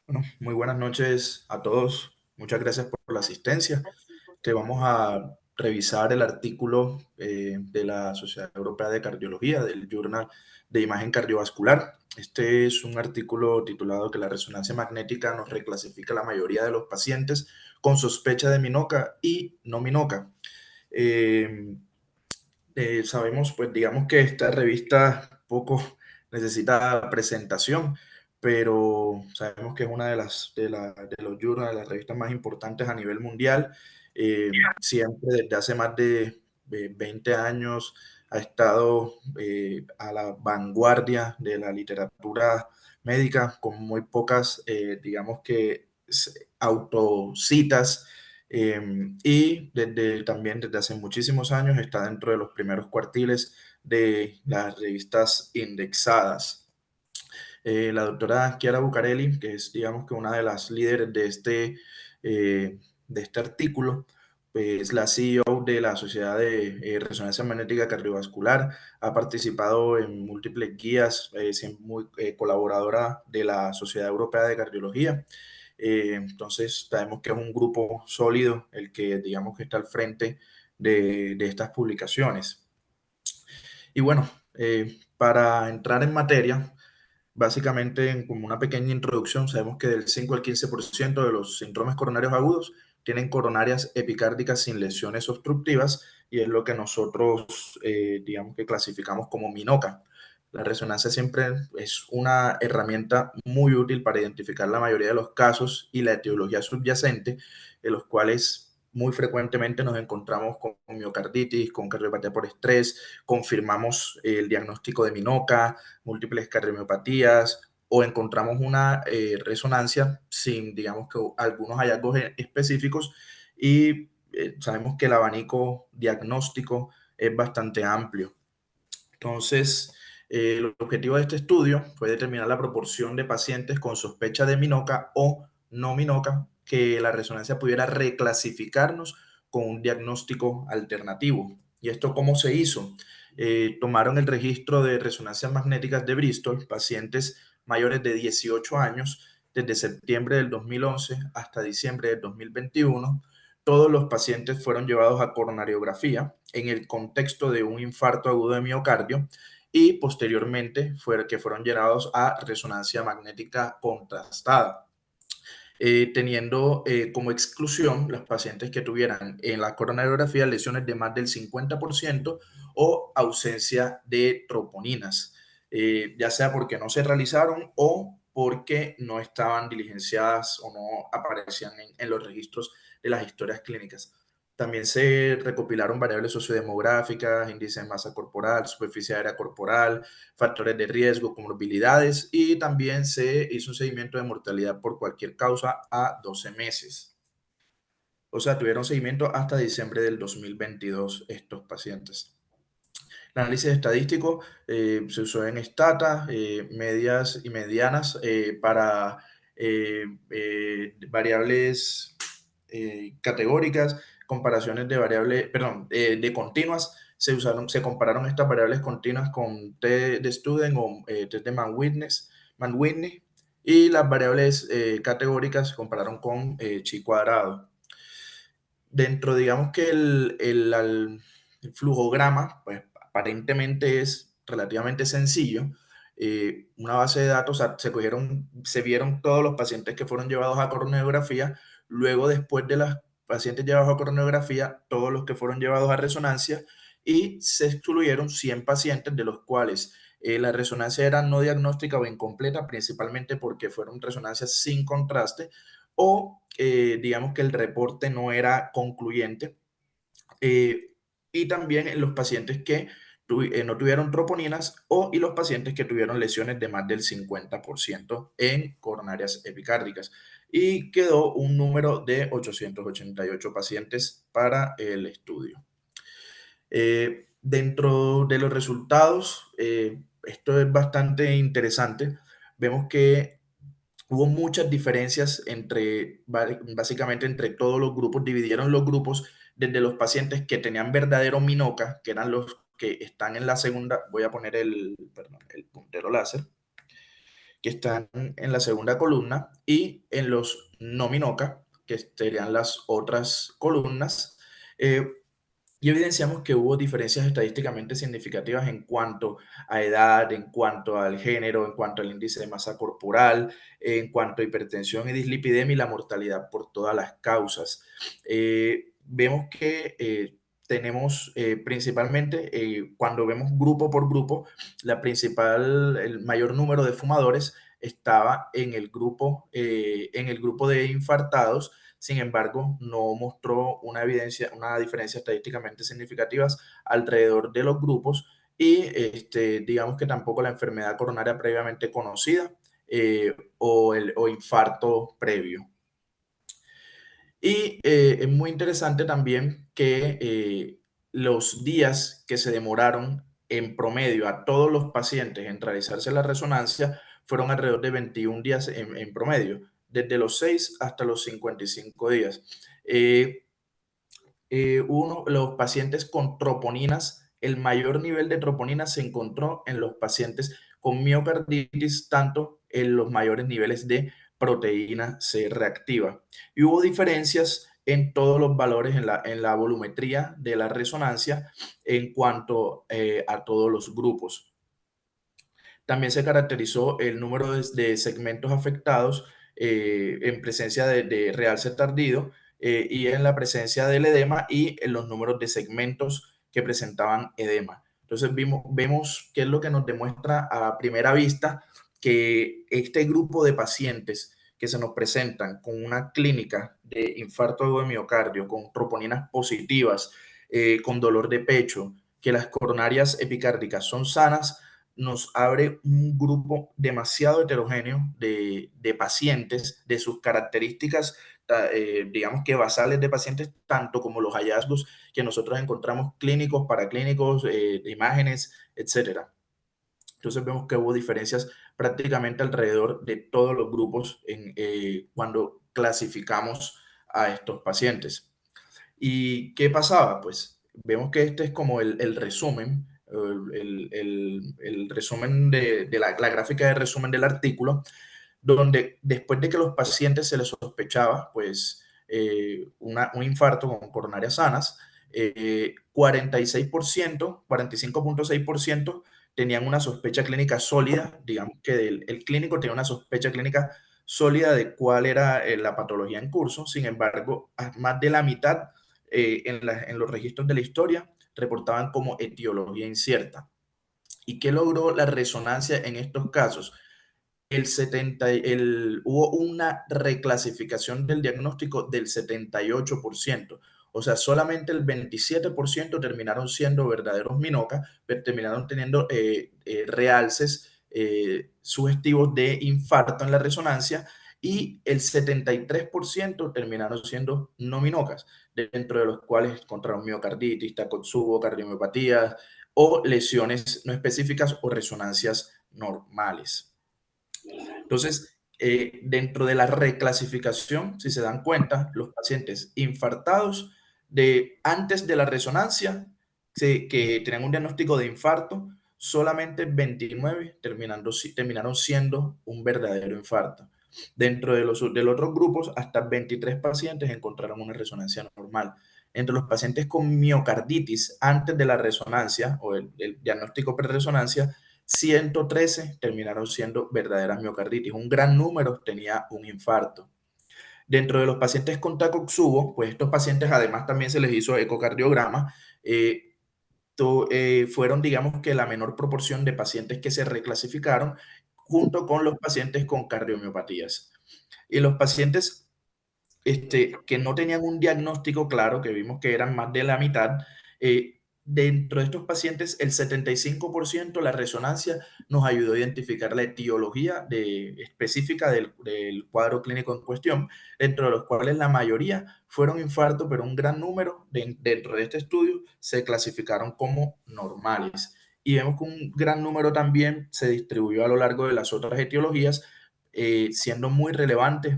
Bueno, muy buenas noches a todos. Muchas gracias por la asistencia. Vamos a revisar el artículo de la Sociedad Europea de Cardiología, del Journal de Imagen Cardiovascular. Este es un artículo titulado que la resonancia magnética nos reclasifica la mayoría de los pacientes con sospecha de minoca y no minoca. Eh, Sabemos, pues digamos que esta revista poco necesita presentación, pero sabemos que es una de los journals, de las revistas más importantes a nivel mundial. Siempre desde hace más de 20 años ha estado a la vanguardia de la literatura médica, con muy pocas, digamos que, autocitas, y también desde hace muchísimos años está dentro de los primeros cuartiles de las revistas indexadas. La doctora Chiara Bucarelli, que es digamos que una de las líderes de este artículo, es la CEO de la Sociedad de Resonancia Magnética Cardiovascular, ha participado en múltiples guías, muy colaboradora de la Sociedad Europea de Cardiología. Entonces, sabemos que es un grupo sólido el que, digamos, que está al frente de estas publicaciones. Y bueno, para entrar en materia, básicamente, como una pequeña introducción, sabemos que del 5 al 15% de los síndromes coronarios agudos tienen coronarias epicárdicas sin lesiones obstructivas y es lo que nosotros, digamos que clasificamos como MINOCA. La resonancia siempre es una herramienta muy útil para identificar la mayoría de los casos y la etiología subyacente, en los cuales muy frecuentemente nos encontramos con miocarditis, con cardiopatía por estrés, confirmamos el diagnóstico de MINOCA, múltiples cardiomiopatías o encontramos una resonancia sin, digamos que algunos hallazgos específicos y sabemos que el abanico diagnóstico es bastante amplio. Entonces, el objetivo de este estudio fue determinar la proporción de pacientes con sospecha de minoca o no minoca que la resonancia pudiera reclasificarnos con un diagnóstico alternativo. ¿Y esto cómo se hizo? Tomaron el registro de resonancias magnéticas de Bristol, pacientes mayores de 18 años, desde septiembre del 2011 hasta diciembre del 2021. Todos los pacientes fueron llevados a coronariografía en el contexto de un infarto agudo de miocardio y posteriormente fueron llevados a resonancia magnética contrastada, teniendo como exclusión los pacientes que tuvieran en la coronariografía lesiones de más del 50% o ausencia de troponinas, ya sea porque no se realizaron o porque no estaban diligenciadas o no aparecían en los registros de las historias clínicas. También se recopilaron variables sociodemográficas, índice de masa corporal, superficie aérea corporal, factores de riesgo, comorbilidades y también se hizo un seguimiento de mortalidad por cualquier causa a 12 meses. O sea, tuvieron seguimiento hasta diciembre del 2022 estos pacientes. El análisis estadístico se usó en estatas, medias y medianas para variables categóricas, comparaciones de variables, perdón, de continuas. Se compararon estas variables continuas con T de Student o test de Mann-Whitney, y las variables categóricas se compararon con chi cuadrado. Dentro, digamos que el flujograma, pues aparentemente es relativamente sencillo. Una base de datos, o sea, se vieron todos los pacientes que fueron llevados a coronariografía, luego después de los pacientes llevados a coronariografía, todos los que fueron llevados a resonancia y se excluyeron 100 pacientes, de los cuales la resonancia era no diagnóstica o incompleta, principalmente porque fueron resonancias sin contraste o digamos que el reporte no era concluyente. eh, y también en los pacientes que no tuvieron troponinas y los pacientes que tuvieron lesiones de más del 50% en coronarias epicárdicas. Y quedó un número de 888 pacientes para el estudio. Dentro de los resultados, esto es bastante interesante. Vemos que hubo muchas diferencias básicamente entre todos los grupos. Dividieron los grupos desde los pacientes que tenían verdadero minoca, que eran los que están en la segunda. Voy a poner perdón, el puntero láser, que están en la segunda columna, y en los no minoca, que serían las otras columnas, eh, y evidenciamos que hubo diferencias estadísticamente significativas en cuanto a edad, en cuanto al género, en cuanto al índice de masa corporal, en cuanto a hipertensión y dislipidemia y la mortalidad por todas las causas. Vemos que tenemos principalmente, cuando vemos grupo por grupo, el mayor número de fumadores estaba en el grupo de infartados. Sin embargo, no mostró una diferencia estadísticamente significativa alrededor de los grupos, y digamos que tampoco la enfermedad coronaria previamente conocida, o infarto previo. Y es muy interesante también que los días que se demoraron en promedio a todos los pacientes en realizarse la resonancia fueron alrededor de 21 días en promedio, desde los 6 hasta los 55 días. Eh, los pacientes con troponinas, el mayor nivel de troponina se encontró en los pacientes con miocarditis, tanto en los mayores niveles de proteína C reactiva. Y hubo diferencias en todos los valores en la volumetría de la resonancia en cuanto a todos los grupos. También se caracterizó el número de segmentos afectados en presencia de realce tardío, y en la presencia del edema, y en los números de segmentos que presentaban edema. Entonces vemos qué es lo que nos demuestra a primera vista, que este grupo de pacientes que se nos presentan con una clínica de infarto de miocardio, con troponinas positivas, con dolor de pecho, que las coronarias epicárdicas son sanas, nos abre un grupo demasiado heterogéneo de pacientes, de sus características, digamos que basales de pacientes, tanto como los hallazgos que nosotros encontramos clínicos, paraclínicos, de imágenes, etcétera. Entonces vemos que hubo diferencias prácticamente alrededor de todos los grupos cuando clasificamos a estos pacientes. ¿Y qué pasaba? Pues vemos que este es como el resumen, el resumen de la gráfica de resumen del artículo, donde después de que los pacientes se les sospechaba, pues, un infarto con coronarias sanas, 46%, 45,6% tenían una sospecha clínica sólida, digamos que el clínico tenía una sospecha clínica sólida de cuál era la patología en curso. Sin embargo, más de la mitad en los registros de la historia reportaban como etiología incierta. ¿Y qué logró la resonancia en estos casos? Hubo una reclasificación del diagnóstico del 78%. O sea, solamente el 27% terminaron siendo verdaderos MINOCA, pero terminaron teniendo realces sugestivos de infarto en la resonancia, y el 73% terminaron siendo no MINOCAS, dentro de los cuales encontraron miocarditis, Takotsubo, cardiomiopatías, o lesiones no específicas o resonancias normales. Entonces, dentro de la reclasificación, si se dan cuenta, los pacientes infartados antes de la resonancia, que tenían un diagnóstico de infarto, solamente 29 terminaron siendo un verdadero infarto. Dentro de los otros grupos, hasta 23 pacientes encontraron una resonancia normal. Entre los pacientes con miocarditis antes de la resonancia o el diagnóstico pre-resonancia, 113 terminaron siendo verdaderas miocarditis. Un gran número tenía un infarto. Dentro de los pacientes con Takotsubo, pues estos pacientes además también se les hizo ecocardiograma. Fueron, digamos que la menor proporción de pacientes que se reclasificaron, junto con los pacientes con cardiomiopatías. Y los pacientes que no tenían un diagnóstico claro, que vimos que eran más de la mitad, dentro de estos pacientes, el 75% la resonancia nos ayudó a identificar la etiología específica del cuadro clínico en cuestión, dentro de los cuales la mayoría fueron infartos, pero un gran número dentro de este estudio se clasificaron como normales. Y vemos que un gran número también se distribuyó a lo largo de las otras etiologías, siendo muy relevantes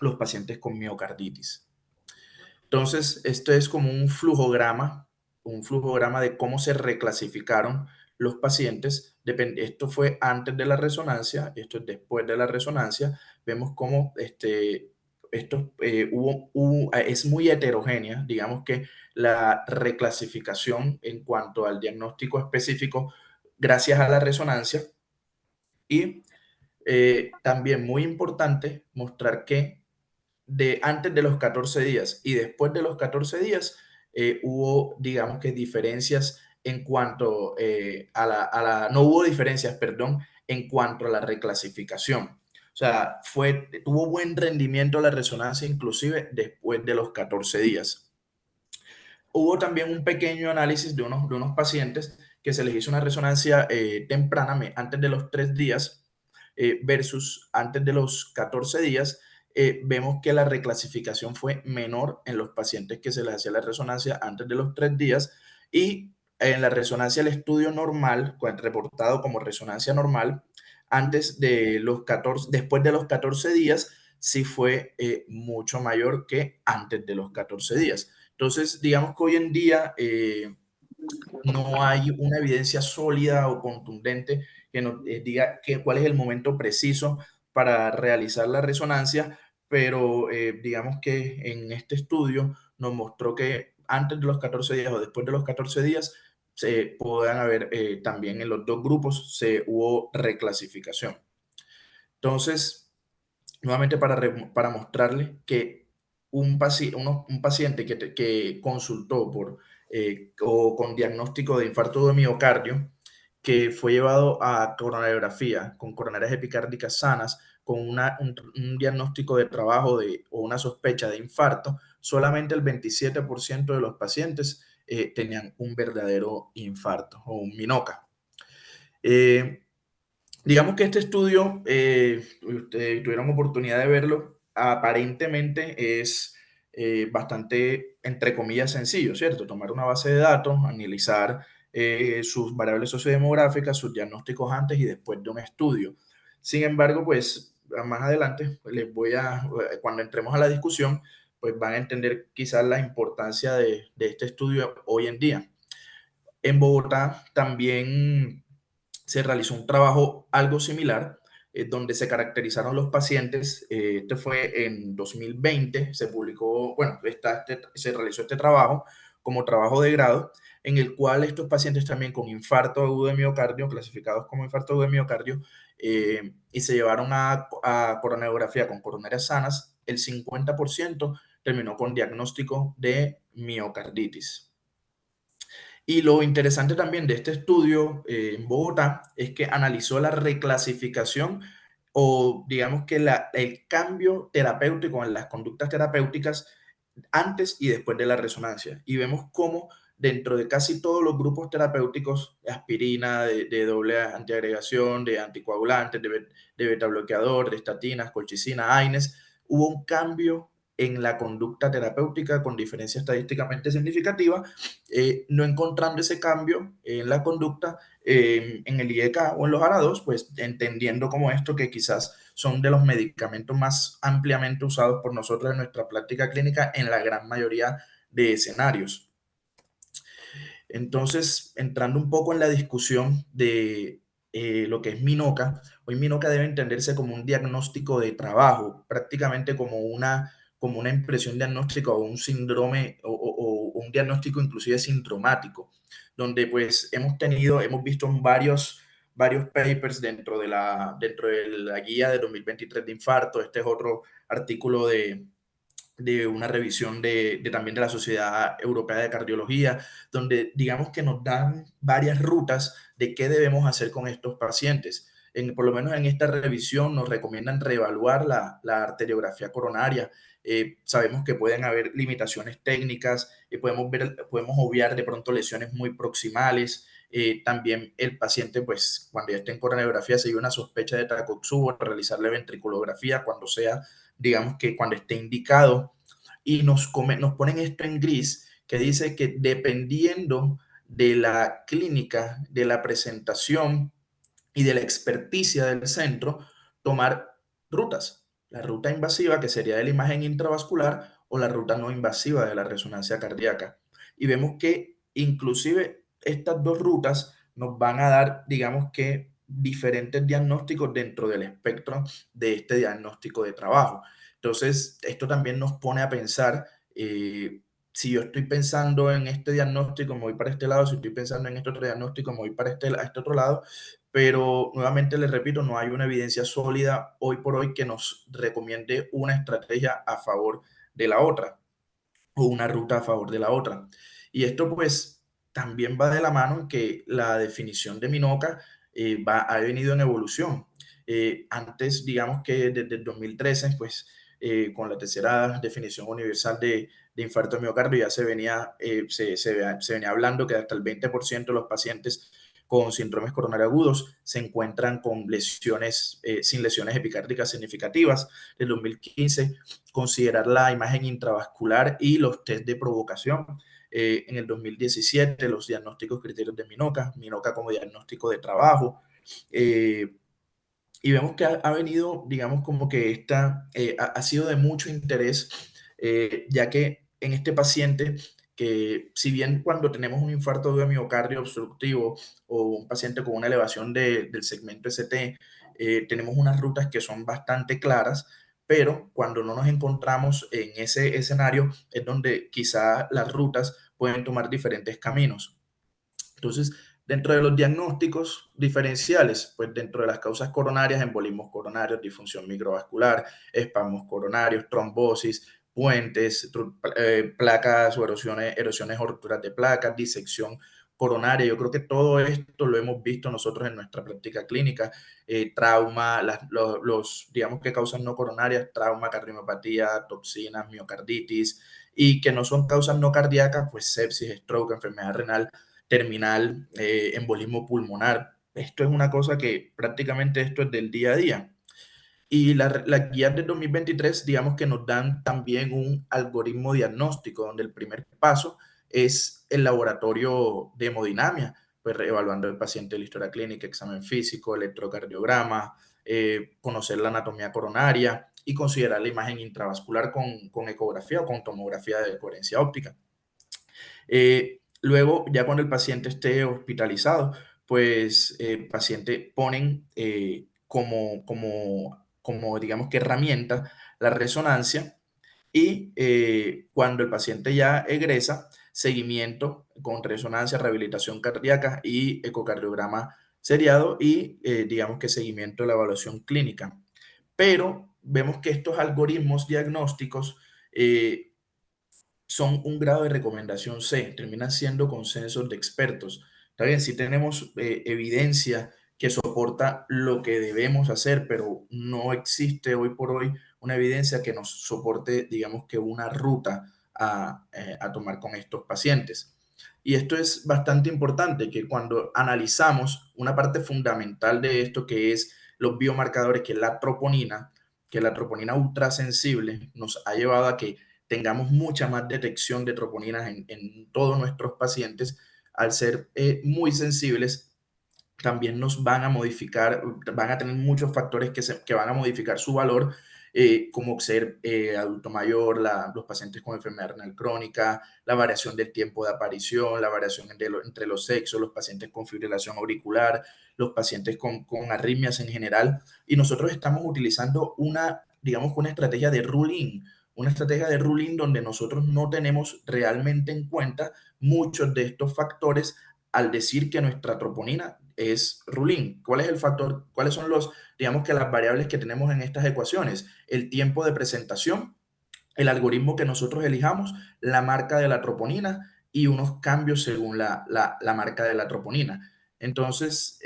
los pacientes con miocarditis. Entonces, esto es como un flujograma de cómo se reclasificaron los pacientes Esto fue antes de la resonancia, esto es después de la resonancia. Vemos cómo es muy heterogénea, digamos que la reclasificación en cuanto al diagnóstico específico gracias a la resonancia. Y también muy importante mostrar que antes de los 14 días y después de los 14 días hubo, digamos que diferencias en cuanto no hubo diferencias, perdón, en cuanto a la reclasificación. O sea, tuvo buen rendimiento la resonancia inclusive después de los 14 días. Hubo también un pequeño análisis de unos pacientes que se les hizo una resonancia temprana, antes de los 3 días, versus antes de los 14 días. Vemos que la reclasificación fue menor en los pacientes que se les hacía la resonancia antes de los 3 días, y en la resonancia del estudio normal, reportado como resonancia normal, después de los 14 días, sí fue mucho mayor que antes de los 14 días. Entonces, digamos que hoy en día no hay una evidencia sólida o contundente que nos diga cuál es el momento preciso para realizar la resonancia, pero digamos que en este estudio nos mostró que antes de los 14 días o después de los 14 días se puedan haber también en los dos grupos hubo reclasificación. Entonces, nuevamente para mostrarle que un paciente que consultó o con diagnóstico de infarto de miocardio, que fue llevado a coronariografía con coronarias epicárdicas sanas, con un diagnóstico de trabajo o una sospecha de infarto, solamente el 27% de los pacientes tenían un verdadero infarto o un MINOCA. Eh, Digamos que este estudio, ustedes tuvieron oportunidad de verlo, aparentemente es bastante, entre comillas, sencillo, ¿cierto? Tomar una base de datos, analizar sus variables sociodemográficas, sus diagnósticos antes y después de un estudio. Sin embargo, pues más adelante cuando entremos a la discusión, pues van a entender quizás la importancia de este estudio hoy en día. En Bogotá también se realizó un trabajo algo similar, donde se caracterizaron los pacientes. Este fue en 2020, se publicó, bueno, se realizó este trabajo como trabajo de grado, en el cual estos pacientes también con infarto agudo de miocardio, clasificados como infarto agudo de miocardio, y se llevaron a coronariografía con coronarias sanas, el 50% terminó con diagnóstico de miocarditis. Y lo interesante también de este estudio en Bogotá es que analizó la reclasificación o digamos que el cambio terapéutico en las conductas terapéuticas antes y después de la resonancia. Y vemos cómo dentro de casi todos los grupos terapéuticos, aspirina, de doble antiagregación, de anticoagulantes, de beta bloqueador, de estatinas, colchicina, AINES, hubo un cambio en la conducta terapéutica con diferencia estadísticamente significativa, no encontrando ese cambio en la conducta en el IECA o en los ARA2, pues entendiendo como esto que quizás son de los medicamentos más ampliamente usados por nosotros en nuestra práctica clínica en la gran mayoría de escenarios. Entonces, entrando un poco en la discusión de lo que es MINOCA, hoy MINOCA debe entenderse como un diagnóstico de trabajo, prácticamente como una impresión diagnóstica o un síndrome o un diagnóstico inclusive sindromático, donde pues hemos visto varios papers dentro de la guía de 2023 de infarto. Este es otro artículo de una revisión también de la Sociedad Europea de Cardiología, donde digamos que nos dan varias rutas de qué debemos hacer con estos pacientes. Por lo menos en esta revisión nos recomiendan reevaluar la arteriografía coronaria. Sabemos que pueden haber limitaciones técnicas, podemos obviar de pronto lesiones muy proximales. También el paciente, pues cuando ya esté en coronariografía, se lleva una sospecha de Takotsubo, realizarle ventriculografía cuando sea, digamos que cuando esté indicado, y nos ponen esto en gris, que dice que dependiendo de la clínica, de la presentación y de la experticia del centro, tomar rutas. La ruta invasiva, que sería de la imagen intravascular, o la ruta no invasiva de la resonancia cardíaca. Y vemos que inclusive estas dos rutas nos van a dar, digamos que, diferentes diagnósticos dentro del espectro de este diagnóstico de trabajo. Entonces, esto también nos pone a pensar, si yo estoy pensando en este diagnóstico, me voy para este lado, si estoy pensando en este otro diagnóstico, me voy para este otro lado, pero nuevamente les repito, no hay una evidencia sólida hoy por hoy que nos recomiende una estrategia a favor de la otra o una ruta a favor de la otra. Y esto pues también va de la mano en que la definición de Minoca ha venido en evolución. Antes, digamos que desde el 2013, pues con la tercera definición universal de infarto de miocardio ya se venía hablando que hasta el 20% de los pacientes con síndromes coronarios agudos se encuentran con lesiones, sin lesiones epicárdicas significativas. En 2015 considerar la imagen intravascular y los test de provocación. En el 2017, los diagnósticos criterios de Minoca, Minoca como diagnóstico de trabajo. Eh, y vemos que ha venido, digamos, como que ha sido de mucho interés, ya que en este paciente, que si bien cuando tenemos un infarto de miocardio obstructivo o un paciente con una elevación del segmento ST, tenemos unas rutas que son bastante claras, pero cuando no nos encontramos en ese escenario es donde quizá las rutas pueden tomar diferentes caminos. Entonces, dentro de los diagnósticos diferenciales, pues dentro de las causas coronarias, embolismos coronarios, disfunción microvascular, espasmos coronarios, trombosis, puentes, placas o erosiones o rupturas de placas, disección coronaria. Yo creo que todo esto lo hemos visto nosotros en nuestra práctica clínica. Trauma, digamos que causas no coronarias, trauma, cardiomopatía, toxinas, miocarditis, y que no son causas no cardíacas, pues sepsis, stroke, enfermedad renal terminal, embolismo pulmonar. Esto es una cosa que prácticamente esto es del día a día. Y las guías del 2023, digamos que nos dan también un algoritmo diagnóstico, donde el primer paso es el laboratorio de hemodinamia, pues evaluando el paciente la historia clínica, examen físico, electrocardiograma, conocer la anatomía coronaria y considerar la imagen intravascular con ecografía o con tomografía de coherencia óptica. Luego, ya cuando el paciente esté hospitalizado, pues el paciente ponen como, digamos que herramienta la resonancia y cuando el paciente ya egresa, seguimiento con resonancia, rehabilitación cardíaca y ecocardiograma seriado y digamos que seguimiento de la evaluación clínica. Pero vemos que estos algoritmos diagnósticos son un grado de recomendación C, terminan siendo consensos de expertos. Está bien, sí tenemos evidencia que soporta lo que debemos hacer, pero no existe hoy por hoy una evidencia que nos soporte, digamos que una ruta a tomar con estos pacientes. Y esto es bastante importante, que cuando analizamos una parte fundamental de esto, que es los biomarcadores, que la troponina ultrasensible nos ha llevado a que tengamos mucha más detección de troponinas en todos nuestros pacientes, al ser muy sensibles, también nos van a modificar, van a tener muchos factores que van a modificar su valor, como ser adulto mayor, los pacientes con enfermedad renal crónica, la variación del tiempo de aparición, la variación entre los sexos, los pacientes con fibrilación auricular, los pacientes con arritmias en general. Y nosotros estamos utilizando digamos, una estrategia de rule-in, una estrategia de ruling donde nosotros no tenemos realmente en cuenta muchos de estos factores al decir que nuestra troponina es rulín. ¿Cuál es el factor? ¿Cuáles son digamos que las variables que tenemos en estas ecuaciones? El tiempo de presentación, el algoritmo que nosotros elijamos, la marca de la troponina y unos cambios según la marca de la troponina. Entonces,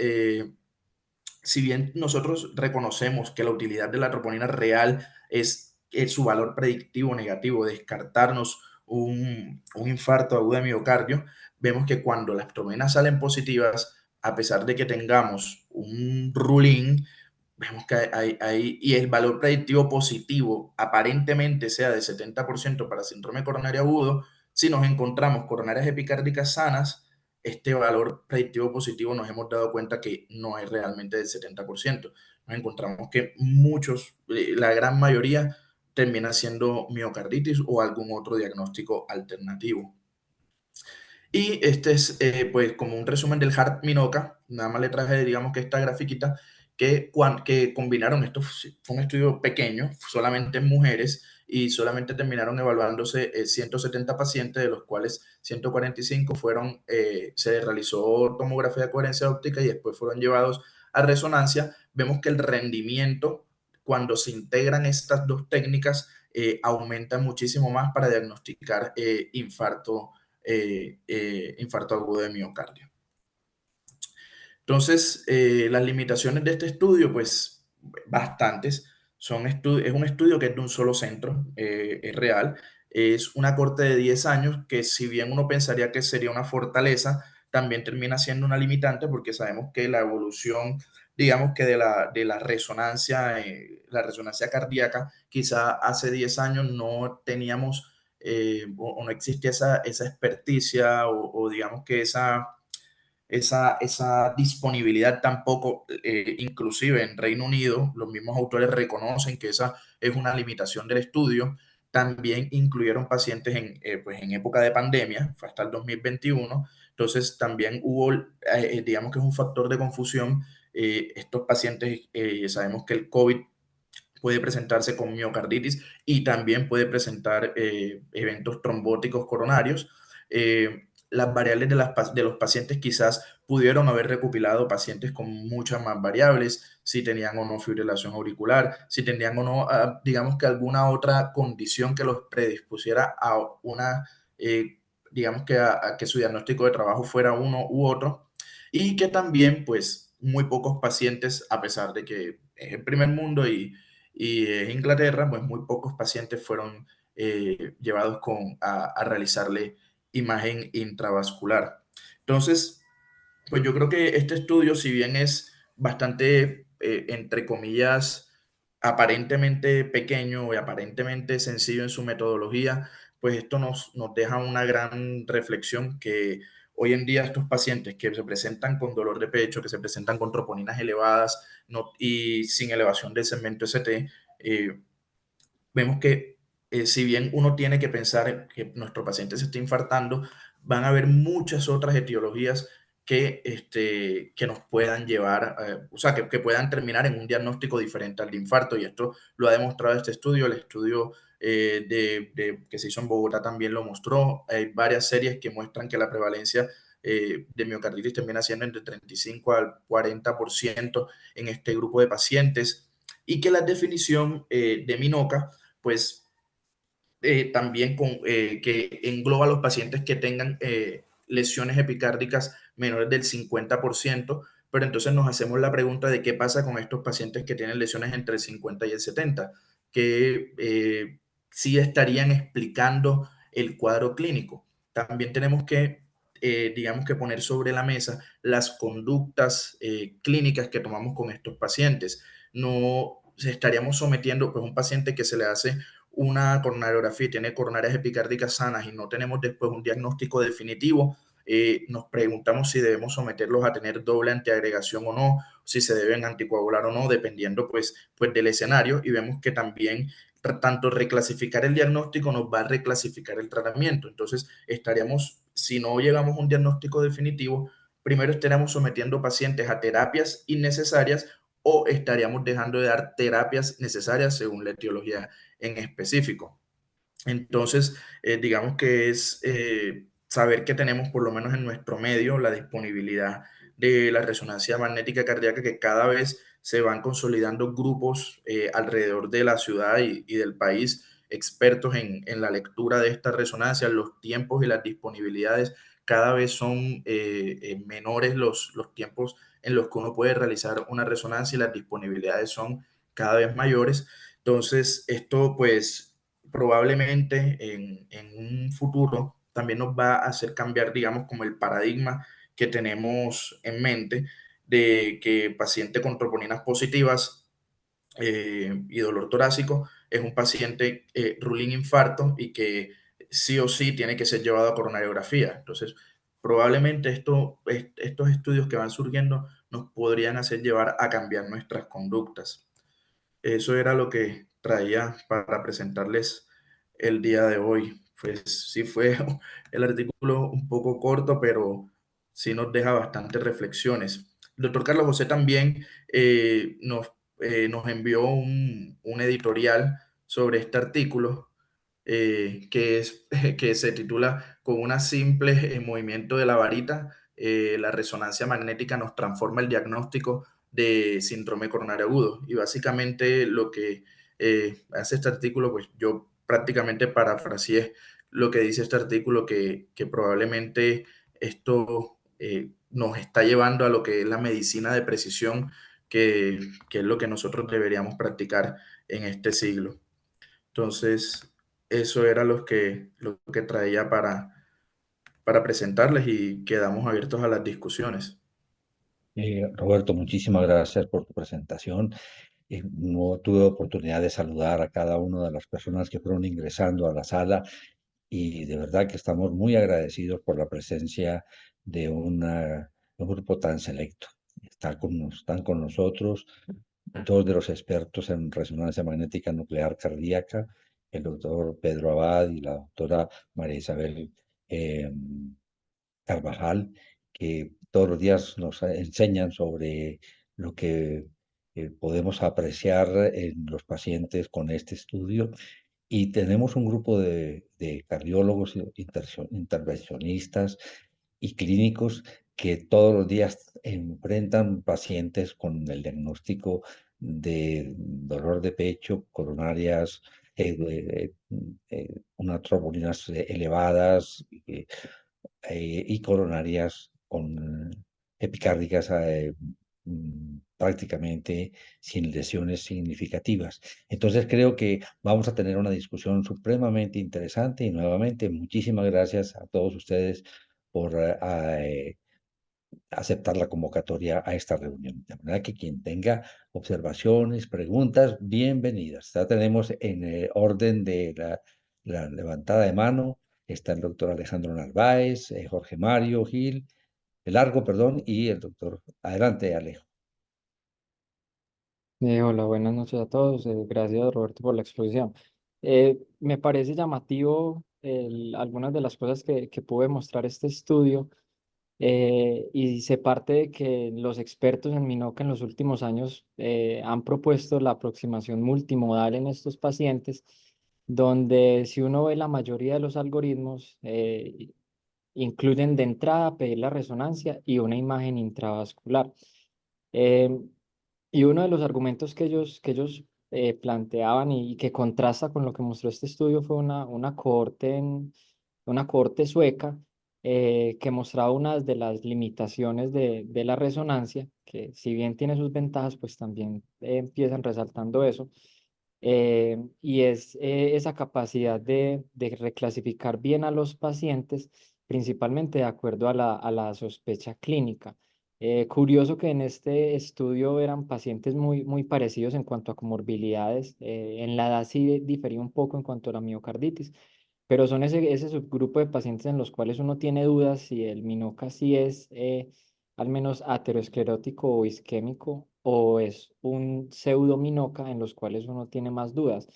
si bien nosotros reconocemos que la utilidad de la troponina real es su valor predictivo negativo, descartarnos un infarto agudo de miocardio, vemos que cuando las troponinas salen positivas, a pesar de que tengamos un ruling, vemos que y el valor predictivo positivo aparentemente sea de 70% para síndrome coronario agudo, si nos encontramos coronarias epicárdicas sanas, este valor predictivo positivo nos hemos dado cuenta que no es realmente del 70%. Nos encontramos que la gran mayoría termina siendo miocarditis o algún otro diagnóstico alternativo. Y este es, pues, como un resumen del Hart-Minoka, nada más le traje, digamos, que esta grafiquita, que combinaron, esto fue un estudio pequeño, solamente en mujeres, y solamente terminaron evaluándose 170 pacientes, de los cuales 145 fueron, se realizó tomografía de coherencia óptica y después fueron llevados a resonancia. Vemos que el rendimiento, cuando se integran estas dos técnicas, aumenta muchísimo más para diagnosticar infarto agudo de miocardio. Entonces, las limitaciones de este estudio, pues bastantes. Es un estudio que es de un solo centro, es real. Es una corte de 10 años que, si bien uno pensaría que sería una fortaleza, también termina siendo una limitante, porque sabemos que la evolución, digamos que la resonancia cardíaca, quizá hace 10 años no teníamos o no existía esa experticia o digamos que esa disponibilidad tampoco, inclusive en Reino Unido, los mismos autores reconocen que esa es una limitación del estudio. También incluyeron pacientes pues en época de pandemia, fue hasta el 2021, entonces también hubo, digamos que es un factor de confusión. Estos pacientes, sabemos que el COVID puede presentarse con miocarditis y también puede presentar eventos trombóticos coronarios. Las variables de los pacientes quizás pudieron haber recopilado pacientes con muchas más variables, si tenían o no fibrilación auricular, si tenían o no, digamos que alguna otra condición que los predispusiera a una, digamos que a que su diagnóstico de trabajo fuera uno u otro, y que también, pues, muy pocos pacientes, a pesar de que es el primer mundo y Inglaterra, pues muy pocos pacientes fueron llevados a realizarle imagen intravascular. Entonces, pues yo creo que este estudio, si bien es bastante, entre comillas, aparentemente pequeño y aparentemente sencillo en su metodología, pues esto nos deja una gran reflexión, que hoy en día estos pacientes que se presentan con dolor de pecho, que se presentan con troponinas elevadas y sin elevación del segmento ST, vemos que, si bien uno tiene que pensar que nuestro paciente se está infartando, van a haber muchas otras etiologías que nos puedan llevar, o sea, que puedan terminar en un diagnóstico diferente al de infarto. Y esto lo ha demostrado este estudio. El estudio que se hizo en Bogotá también lo mostró. Hay varias series que muestran que la prevalencia de miocarditis termina siendo entre 35 al 40% en este grupo de pacientes, y que la definición de Minoca, pues también que engloba a los pacientes que tengan lesiones epicárdicas menores del 50%, pero entonces nos hacemos la pregunta de qué pasa con estos pacientes que tienen lesiones entre el 50 y el 70, que sí estarían explicando el cuadro clínico. También tenemos que, digamos que poner sobre la mesa las conductas clínicas que tomamos con estos pacientes. No estaríamos sometiendo, pues, un paciente que se le hace una coronariografía y tiene coronarias epicárdicas sanas y no tenemos después un diagnóstico definitivo, nos preguntamos si debemos someterlos a tener doble antiagregación o no, si se deben anticoagular o no, dependiendo pues del escenario, y vemos que también tanto reclasificar el diagnóstico nos va a reclasificar el tratamiento. Entonces, si no llegamos a un diagnóstico definitivo, primero estaremos sometiendo pacientes a terapias innecesarias o estaríamos dejando de dar terapias necesarias según la etiología en específico. Entonces, digamos que es saber que tenemos, por lo menos en nuestro medio, la disponibilidad de la resonancia magnética cardíaca, que cada vez se van consolidando grupos alrededor de la ciudad y del país, expertos en la lectura de esta resonancia. Los tiempos y las disponibilidades cada vez son menores, los tiempos en los que uno puede realizar una resonancia, y las disponibilidades son cada vez mayores. Entonces, esto pues probablemente en un futuro también nos va a hacer cambiar, digamos, como el paradigma que tenemos en mente, de que paciente con troponinas positivas y dolor torácico es un paciente ruling infarto, y que sí o sí tiene que ser llevado a coronariografía. Entonces, probablemente estos estudios que van surgiendo nos podrían hacer llevar a cambiar nuestras conductas. Eso era lo que traía para presentarles el día de hoy. Pues sí fue el artículo un poco corto, pero sí nos deja bastantes reflexiones. El doctor Carlos José también nos envió un editorial sobre este artículo que se titula Con una simple movimiento de la varita, la resonancia magnética nos transforma el diagnóstico de síndrome coronario agudo. Y básicamente lo que hace este artículo, pues yo prácticamente parafraseé lo que dice este artículo, que probablemente esto nos está llevando a lo que es la medicina de precisión, que es lo que nosotros deberíamos practicar en este siglo. Entonces, eso era lo que traía para presentarles y quedamos abiertos a las discusiones. Roberto, muchísimas gracias por tu presentación. No tuve oportunidad de saludar a cada una de las personas que fueron ingresando a la sala y de verdad que estamos muy agradecidos por la presencia de un grupo tan selecto. Están con nosotros dos de los expertos en resonancia magnética nuclear cardíaca, el doctor Pedro Abad y la doctora María Isabel eh, Carvajal, que todos los días nos enseñan sobre lo que podemos apreciar en los pacientes con este estudio. Y tenemos un grupo de cardiólogos, intervencionistas y clínicos que todos los días enfrentan pacientes con el diagnóstico de dolor de pecho, coronarias, unas trombolinas elevadas, y coronarias con epicárdicas prácticamente sin lesiones significativas. Entonces creo que vamos a tener una discusión supremamente interesante y nuevamente muchísimas gracias a todos ustedes por aceptar la convocatoria a esta reunión. De manera que quien tenga observaciones, preguntas, bienvenidas. Ya tenemos en orden de la levantada de mano, está el doctor Alejandro Narváez, Jorge Mario Gil, el Largo, perdón, y el doctor. Adelante, Alejo. Hola, buenas noches a todos. Gracias, Roberto, por la exposición. Me parece llamativo algunas de las cosas que puede mostrar este estudio y se parte de que los expertos en Minoca en los últimos años han propuesto la aproximación multimodal en estos pacientes, donde si uno ve la mayoría de los algoritmos, incluyen de entrada pedir la resonancia y una imagen intravascular. Eh, y uno de los argumentos que ellos planteaban y que contrasta con lo que mostró este estudio fue una cohorte sueca que mostraba unas de las limitaciones de la resonancia, que si bien tiene sus ventajas, pues también empiezan resaltando eso. Y es esa capacidad de reclasificar bien a los pacientes, principalmente de acuerdo a la sospecha clínica. Curioso que en este estudio eran pacientes muy parecidos en cuanto a comorbilidades. En la edad sí difería un poco en cuanto a la miocarditis, pero son ese subgrupo de pacientes en los cuales uno tiene dudas si el Minoca sí es al menos aterosclerótico o isquémico o es un pseudominoca en los cuales uno tiene más dudas.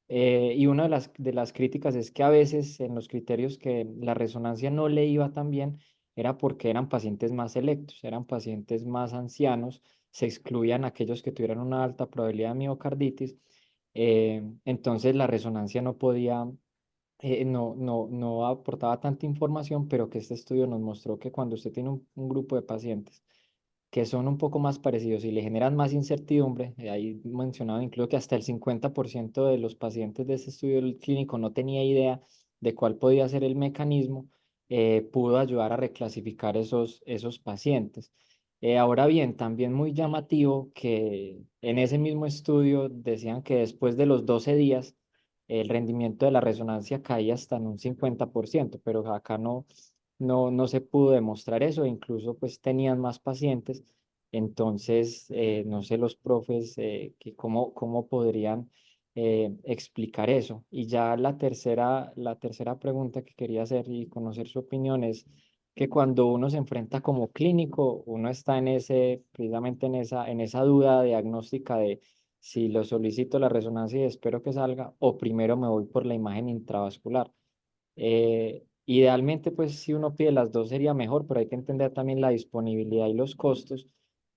Y una de las críticas es que a veces en los criterios que la resonancia no le iba tan bien era porque eran pacientes más selectos, eran pacientes más ancianos, se excluían aquellos que tuvieran una alta probabilidad de miocarditis. Entonces la resonancia no aportaba tanta información, pero que este estudio nos mostró que cuando usted tiene un grupo de pacientes que son un poco más parecidos y le generan más incertidumbre, ahí mencionaba incluso que hasta el 50% de los pacientes de este estudio clínico no tenía idea de cuál podía ser el mecanismo, pudo ayudar a reclasificar esos pacientes. Ahora bien, también muy llamativo que en ese mismo estudio decían que después de los 12 días, el rendimiento de la resonancia caía hasta en un 50%, pero acá no se pudo demostrar eso, e incluso pues tenían más pacientes, entonces no sé los profes cómo podrían explicar eso. Y ya la tercera pregunta que quería hacer y conocer su opinión es que cuando uno se enfrenta como clínico, uno está precisamente en esa duda diagnóstica de si lo solicito la resonancia y espero que salga, o primero me voy por la imagen intravascular. Idealmente, pues si uno pide las dos sería mejor, pero hay que entender también la disponibilidad y los costos.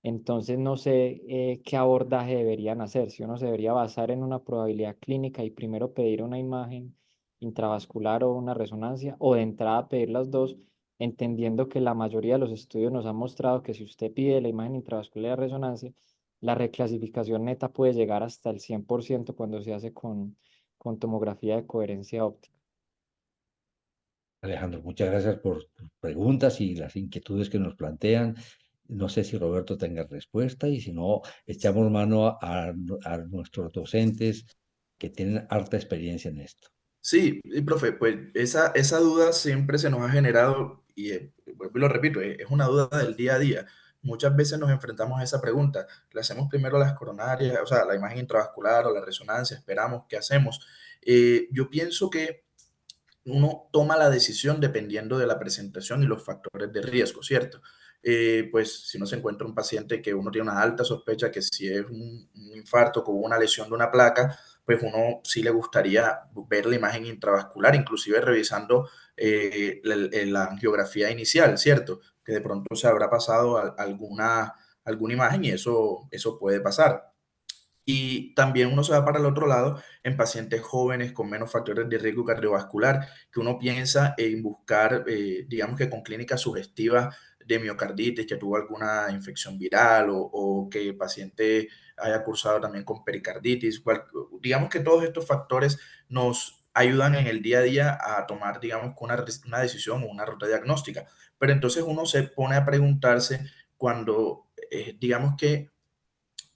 Entonces, no sé qué abordaje deberían hacer, si uno se debería basar en una probabilidad clínica y primero pedir una imagen intravascular o una resonancia, o de entrada pedir las dos, entendiendo que la mayoría de los estudios nos han mostrado que si usted pide la imagen intravascular y la resonancia, la reclasificación neta puede llegar hasta el 100% cuando se hace con tomografía de coherencia óptica. Alejandro, muchas gracias por tus preguntas y las inquietudes que nos plantean. No sé si Roberto tenga respuesta y si no, echamos mano a nuestros docentes que tienen harta experiencia en esto. Sí, y profe, pues esa duda siempre se nos ha generado y vuelvo y lo repito, es una duda del día a día. Muchas veces nos enfrentamos a esa pregunta. ¿Le hacemos primero las coronarias, o sea, la imagen intravascular o la resonancia? ¿Esperamos? ¿Qué hacemos? Yo pienso que uno toma la decisión dependiendo de la presentación y los factores de riesgo, ¿cierto? Pues si uno se encuentra un paciente que uno tiene una alta sospecha que si es un infarto con una lesión de una placa, pues uno sí le gustaría ver la imagen intravascular, inclusive revisando la angiografía inicial, ¿cierto? Que de pronto se habrá pasado alguna imagen y eso puede pasar. Y también uno se va para el otro lado en pacientes jóvenes con menos factores de riesgo cardiovascular, que uno piensa en buscar, digamos que con clínica sugestiva de miocarditis, que tuvo alguna infección viral o que el paciente haya cursado también con pericarditis. Digamos que todos estos factores nos ayudan en el día a día a tomar, digamos, una decisión o una ruta diagnóstica. Pero entonces uno se pone a preguntarse cuando, digamos que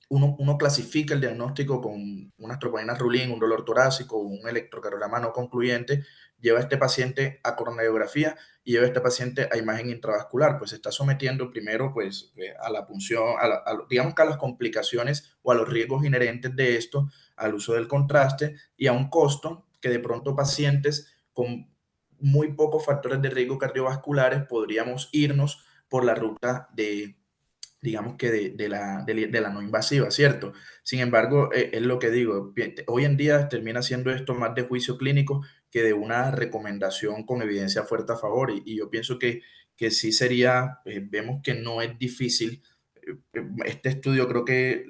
uno clasifica el diagnóstico con unas troponinas Rulin, un dolor torácico, un electrocardiograma no concluyente, lleva a este paciente a coronariografía y lleva a este paciente a imagen intravascular, pues se está sometiendo primero pues a la punción, digamos que a las complicaciones o a los riesgos inherentes de esto, al uso del contraste y a un costo que de pronto pacientes con muy pocos factores de riesgo cardiovasculares podríamos irnos por la ruta de, digamos que de la no invasiva, ¿cierto? Sin embargo, es lo que digo, hoy en día termina siendo esto más de juicio clínico que de una recomendación con evidencia fuerte a favor y yo pienso que sí sería, vemos que no es difícil. Este estudio creo que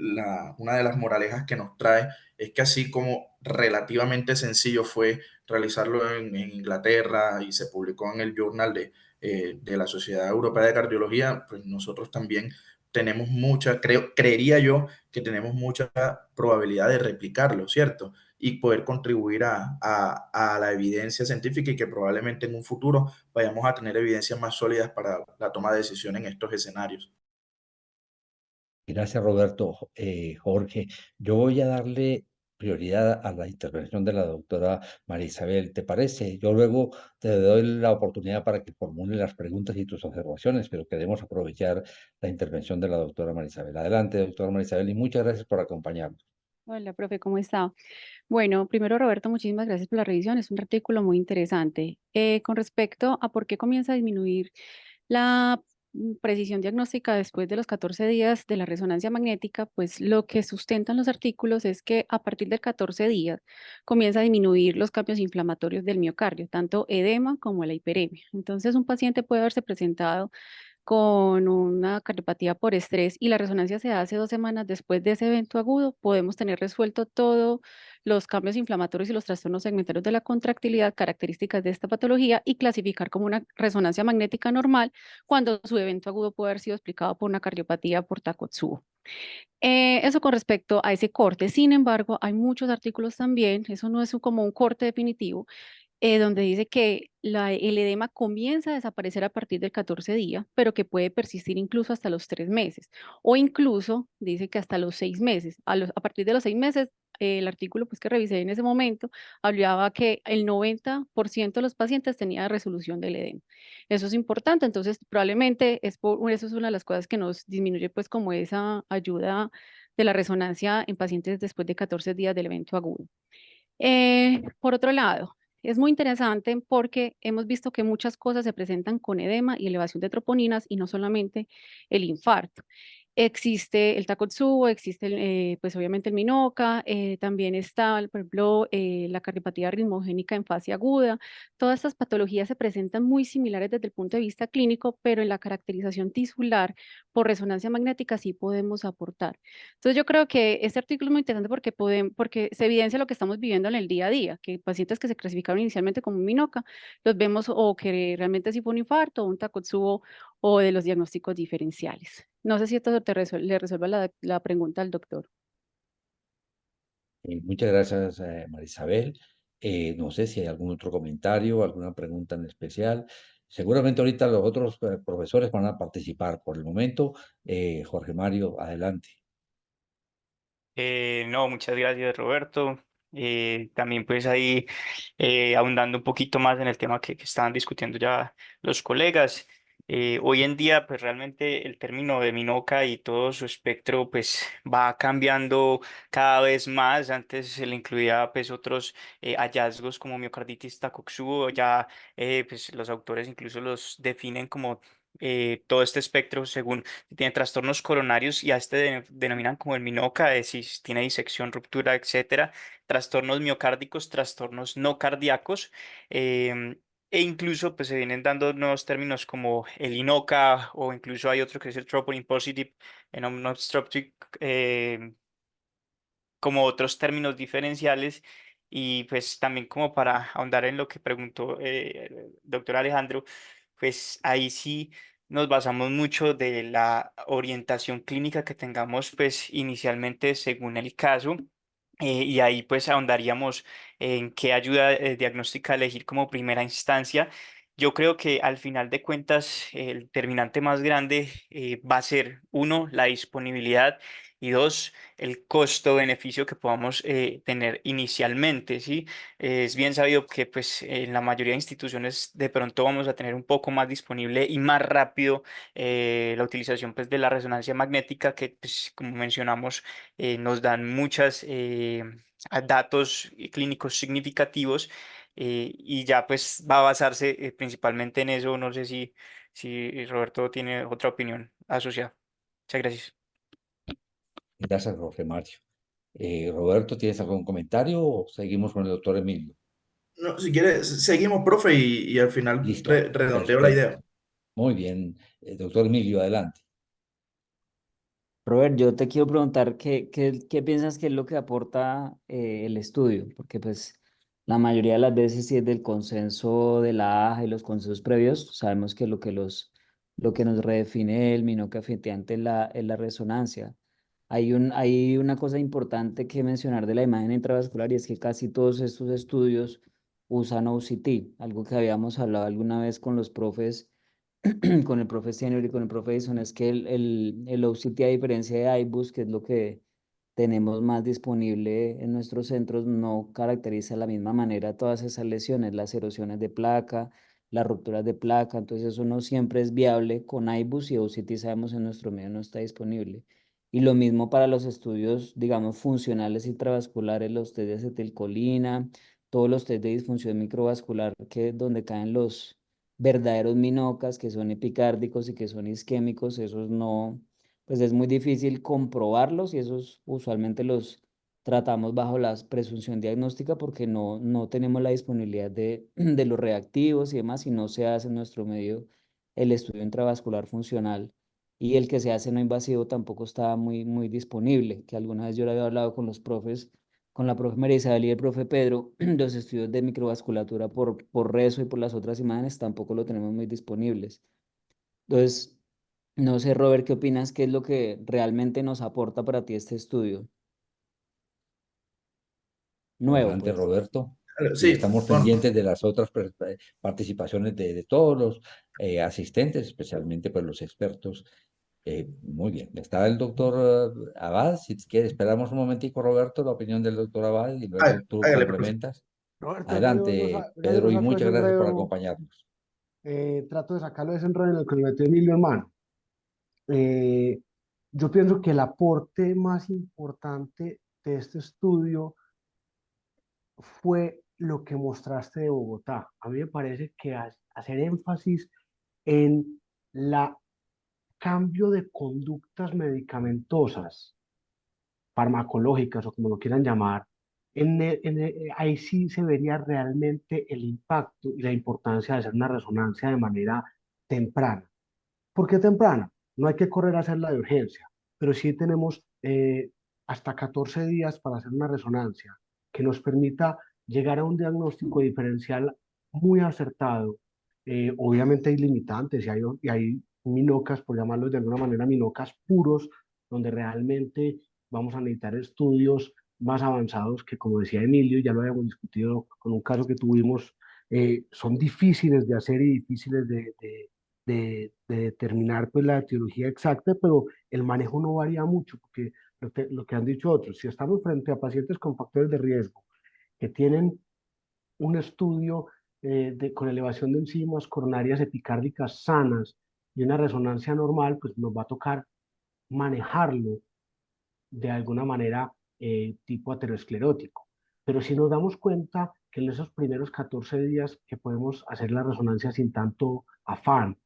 una de las moralejas que nos trae es que así como relativamente sencillo fue realizarlo en Inglaterra y se publicó en el Journal de la Sociedad Europea de Cardiología, pues nosotros también tenemos creería yo que tenemos mucha probabilidad de replicarlo, ¿cierto? Y poder contribuir a la evidencia científica y que probablemente en un futuro vayamos a tener evidencias más sólidas para la toma de decisiones en estos escenarios. Gracias, Roberto. Jorge, yo voy a darle prioridad a la intervención de la doctora María Isabel. ¿Te parece? Yo luego te doy la oportunidad para que formule las preguntas y tus observaciones, pero queremos aprovechar la intervención de la doctora María Isabel. Adelante, doctora María Isabel, y muchas gracias por acompañarnos. Hola, profe, ¿cómo está? Bueno, primero, Roberto, muchísimas gracias por la revisión. Es un artículo muy interesante. Con respecto a por qué comienza a disminuir la precisión diagnóstica después de los 14 días de la resonancia magnética, pues lo que sustentan los artículos es que a partir de 14 días comienza a disminuir los cambios inflamatorios del miocardio, tanto edema como la hiperemia. Entonces, un paciente puede haberse presentado con una cardiopatía por estrés y la resonancia se hace 2 semanas después de ese evento agudo, podemos tener resuelto todos los cambios inflamatorios y los trastornos segmentarios de la contractilidad, características de esta patología y clasificar como una resonancia magnética normal cuando su evento agudo puede haber sido explicado por una cardiopatía por Takotsubo. Eso con respecto a ese corte. Sin embargo, hay muchos artículos también, eso no es como un corte definitivo, donde dice que el edema comienza a desaparecer a partir del 14 día, pero que puede persistir incluso hasta los 3 meses, o incluso dice que hasta los 6 meses. A partir de los 6 meses, el artículo pues, que revisé en ese momento hablaba que el 90% de los pacientes tenía resolución del edema. Eso es importante, entonces probablemente eso es una de las cosas que nos disminuye pues como esa ayuda de la resonancia en pacientes después de 14 días del evento agudo. Por otro lado, es muy interesante porque hemos visto que muchas cosas se presentan con edema y elevación de troponinas y no solamente el infarto. Existe el Takotsubo, existe pues obviamente el Minoka, también está, por ejemplo, la cardiopatía ritmogénica en fase aguda. Todas estas patologías se presentan muy similares desde el punto de vista clínico, pero en la caracterización tisular por resonancia magnética sí podemos aportar. Entonces yo creo que este artículo es muy interesante porque se evidencia lo que estamos viviendo en el día a día, que pacientes que se clasificaron inicialmente como un Minoka, los vemos o que realmente sí fue un infarto o un Takotsubo o de los diagnósticos diferenciales. No sé si esto le resuelva la pregunta al doctor. Muchas gracias, Marisabel. No sé si hay algún otro comentario, alguna pregunta en especial. Seguramente ahorita los otros profesores van a participar. Por el momento, Jorge Mario, adelante. No, muchas gracias, Roberto. También pues ahí ahondando un poquito más en el tema que estaban discutiendo ya los colegas. Hoy en día pues realmente el término de Minoca y todo su espectro pues va cambiando cada vez más. Antes se le incluía pues otros hallazgos como miocarditis Takotsubo. Ya pues los autores incluso los definen como todo este espectro según si tiene trastornos coronarios y a este denominan como el MINOCA, si tiene disección, ruptura, etcétera, trastornos miocárdicos, trastornos no cardíacos, e incluso pues se vienen dando nuevos términos como el INOCA o incluso hay otro que es el troponin positive non-obstructive, como otros términos diferenciales. Y pues también como para ahondar en lo que preguntó el doctor Alejandro, pues ahí sí nos basamos mucho de la orientación clínica que tengamos pues inicialmente según el caso. Y ahí pues ahondaríamos en qué ayuda diagnóstica a elegir como primera instancia. Yo creo que al final de cuentas el determinante más grande va a ser uno, la disponibilidad y dos, el costo-beneficio que podamos tener inicialmente, ¿sí? Es bien sabido que pues en la mayoría de instituciones de pronto vamos a tener un poco más disponible y más rápido la utilización pues de la resonancia magnética que pues como mencionamos nos dan muchas datos clínicos significativos y ya pues va a basarse principalmente en eso. No sé si Roberto tiene otra opinión asociada. Muchas gracias. Gracias, Jorge Mario. Roberto, ¿tienes algún comentario o seguimos con el doctor Emilio? No, si quieres, seguimos, profe, y al final Listo, redondeo la perfecto. idea. Muy bien. Doctor Emilio, adelante. Robert, yo te quiero preguntar qué piensas que es lo que aporta el estudio, porque pues la mayoría de las veces sí es del consenso de la AJA y los consensos previos, sabemos que lo que nos redefine el minocafeteante es la resonancia. Hay una cosa importante que mencionar de la imagen intravascular y es que casi todos estos estudios usan OCT, algo que habíamos hablado alguna vez con los profes con el profe Senior y con el profe Edison es que el OCT, a diferencia de iBus, que es lo que tenemos más disponible en nuestros centros, no caracteriza de la misma manera todas esas lesiones, las erosiones de placa, las rupturas de placa, entonces eso no siempre es viable con iBus y OCT sabemos en nuestro medio no está disponible. Y lo mismo para los estudios, digamos, funcionales intravasculares, los test de acetilcolina, todos los test de disfunción microvascular, que donde caen los verdaderos minocas que son epicárdicos y que son isquémicos, esos no, pues es muy difícil comprobarlos y esos usualmente los tratamos bajo la presunción diagnóstica porque no tenemos la disponibilidad de los reactivos y demás y no se hace en nuestro medio el estudio intravascular funcional y el que se hace no invasivo tampoco estaba muy disponible, que alguna vez yo le había hablado con los profes con la profe María Isabel y el profe Pedro, los estudios de microvasculatura por rezo y por las otras imágenes tampoco lo tenemos muy disponibles. Entonces, no sé, Robert, ¿qué opinas? ¿Qué es lo que realmente nos aporta para ti este estudio? Nuevo, Adelante, pues. Roberto. Y Sí, estamos bueno, pendientes de las otras participaciones de todos los asistentes, especialmente pues los expertos. Muy bien. Está el doctor Abad. Si quiere, esperamos un momentico, Roberto, la opinión del doctor Abad y luego tú hágale, profe. complementas. Roberto, Adelante, venga, yo Pedro, lo y saco de ese muchas gracias por enredo, acompañarnos. trato de sacarlo de ese enredo en el que me metió Emilio, hermano. Eh, yo pienso que el aporte más importante de este estudio fue lo que mostraste de Bogotá. A mí me parece que hacer énfasis en la cambio de conductas medicamentosas, farmacológicas o como lo quieran llamar, ahí sí se vería realmente el impacto y la importancia de hacer una resonancia de manera temprana. ¿Por qué temprana? No hay que correr a hacerla de urgencia, pero sí tenemos hasta 14 días para hacer una resonancia que nos permita llegar a un diagnóstico diferencial muy acertado. Obviamente hay limitantes y hay minocas, por llamarlos de alguna manera, minocas puros, donde realmente vamos a necesitar estudios más avanzados que, como decía Emilio, ya lo habíamos discutido con un caso que tuvimos, son difíciles de hacer y difíciles de determinar pues, la etiología exacta, pero el manejo no varía mucho, porque lo que han dicho otros, si estamos frente a pacientes con factores de riesgo que tienen un estudio con elevación de enzimas coronarias epicárdicas sanas y una resonancia normal, pues nos va a tocar manejarlo de alguna manera tipo aterosclerótico. Pero si nos damos cuenta que en esos primeros 14 días que podemos hacer la resonancia sin tanto afán,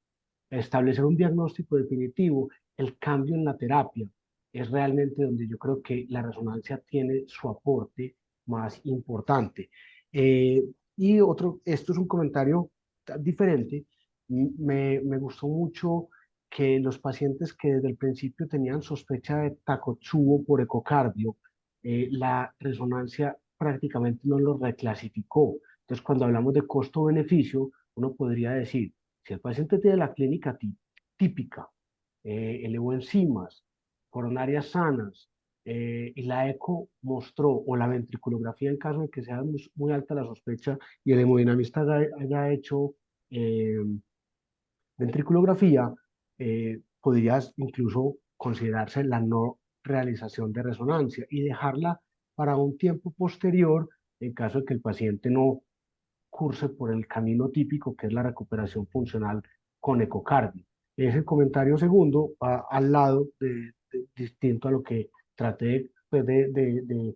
establecer un diagnóstico definitivo, el cambio en la terapia es realmente donde yo creo que la resonancia tiene su aporte más importante. Eh, esto es un comentario diferente. Me gustó mucho que los pacientes que desde el principio tenían sospecha de Takotsubo por ecocardio, la resonancia prácticamente no lo reclasificó. Entonces, cuando hablamos de costo-beneficio, uno podría decir, si el paciente tiene la clínica típica, elevó enzimas, coronarias sanas, y la eco mostró, o la ventriculografía en caso de que sea muy alta la sospecha, y el hemodinamista haya hecho eh, ventriculografía, podrías incluso considerarse la no realización de resonancia y dejarla para un tiempo posterior en caso de que el paciente no curse por el camino típico que es la recuperación funcional con ecocardio. Ese comentario segundo va al lado distinto a lo que traté pues, de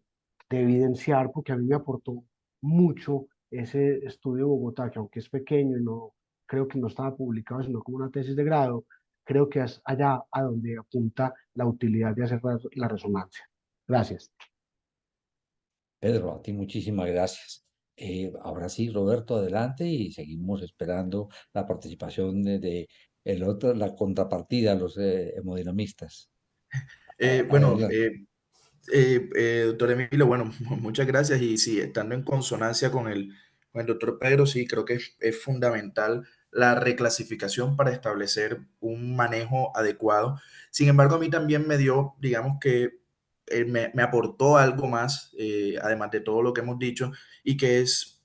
evidenciar, porque a mí me aportó mucho ese estudio de Bogotá, que aunque es pequeño y no creo que no estaba publicado, sino como una tesis de grado, creo que es allá a donde apunta la utilidad de hacer la resonancia. Gracias. Pedro, a ti muchísimas gracias. Ahora sí, Roberto, adelante y seguimos esperando la participación de el otro, la contrapartida, los hemodinamistas. Bueno, Adelante. doctor Emilio, bueno, muchas gracias. Y sí, estando en consonancia con el doctor Pedro, sí, creo que es fundamental la reclasificación para establecer un manejo adecuado. Sin embargo, a mí también me dio, digamos que me aportó algo más, además de todo lo que hemos dicho, y que es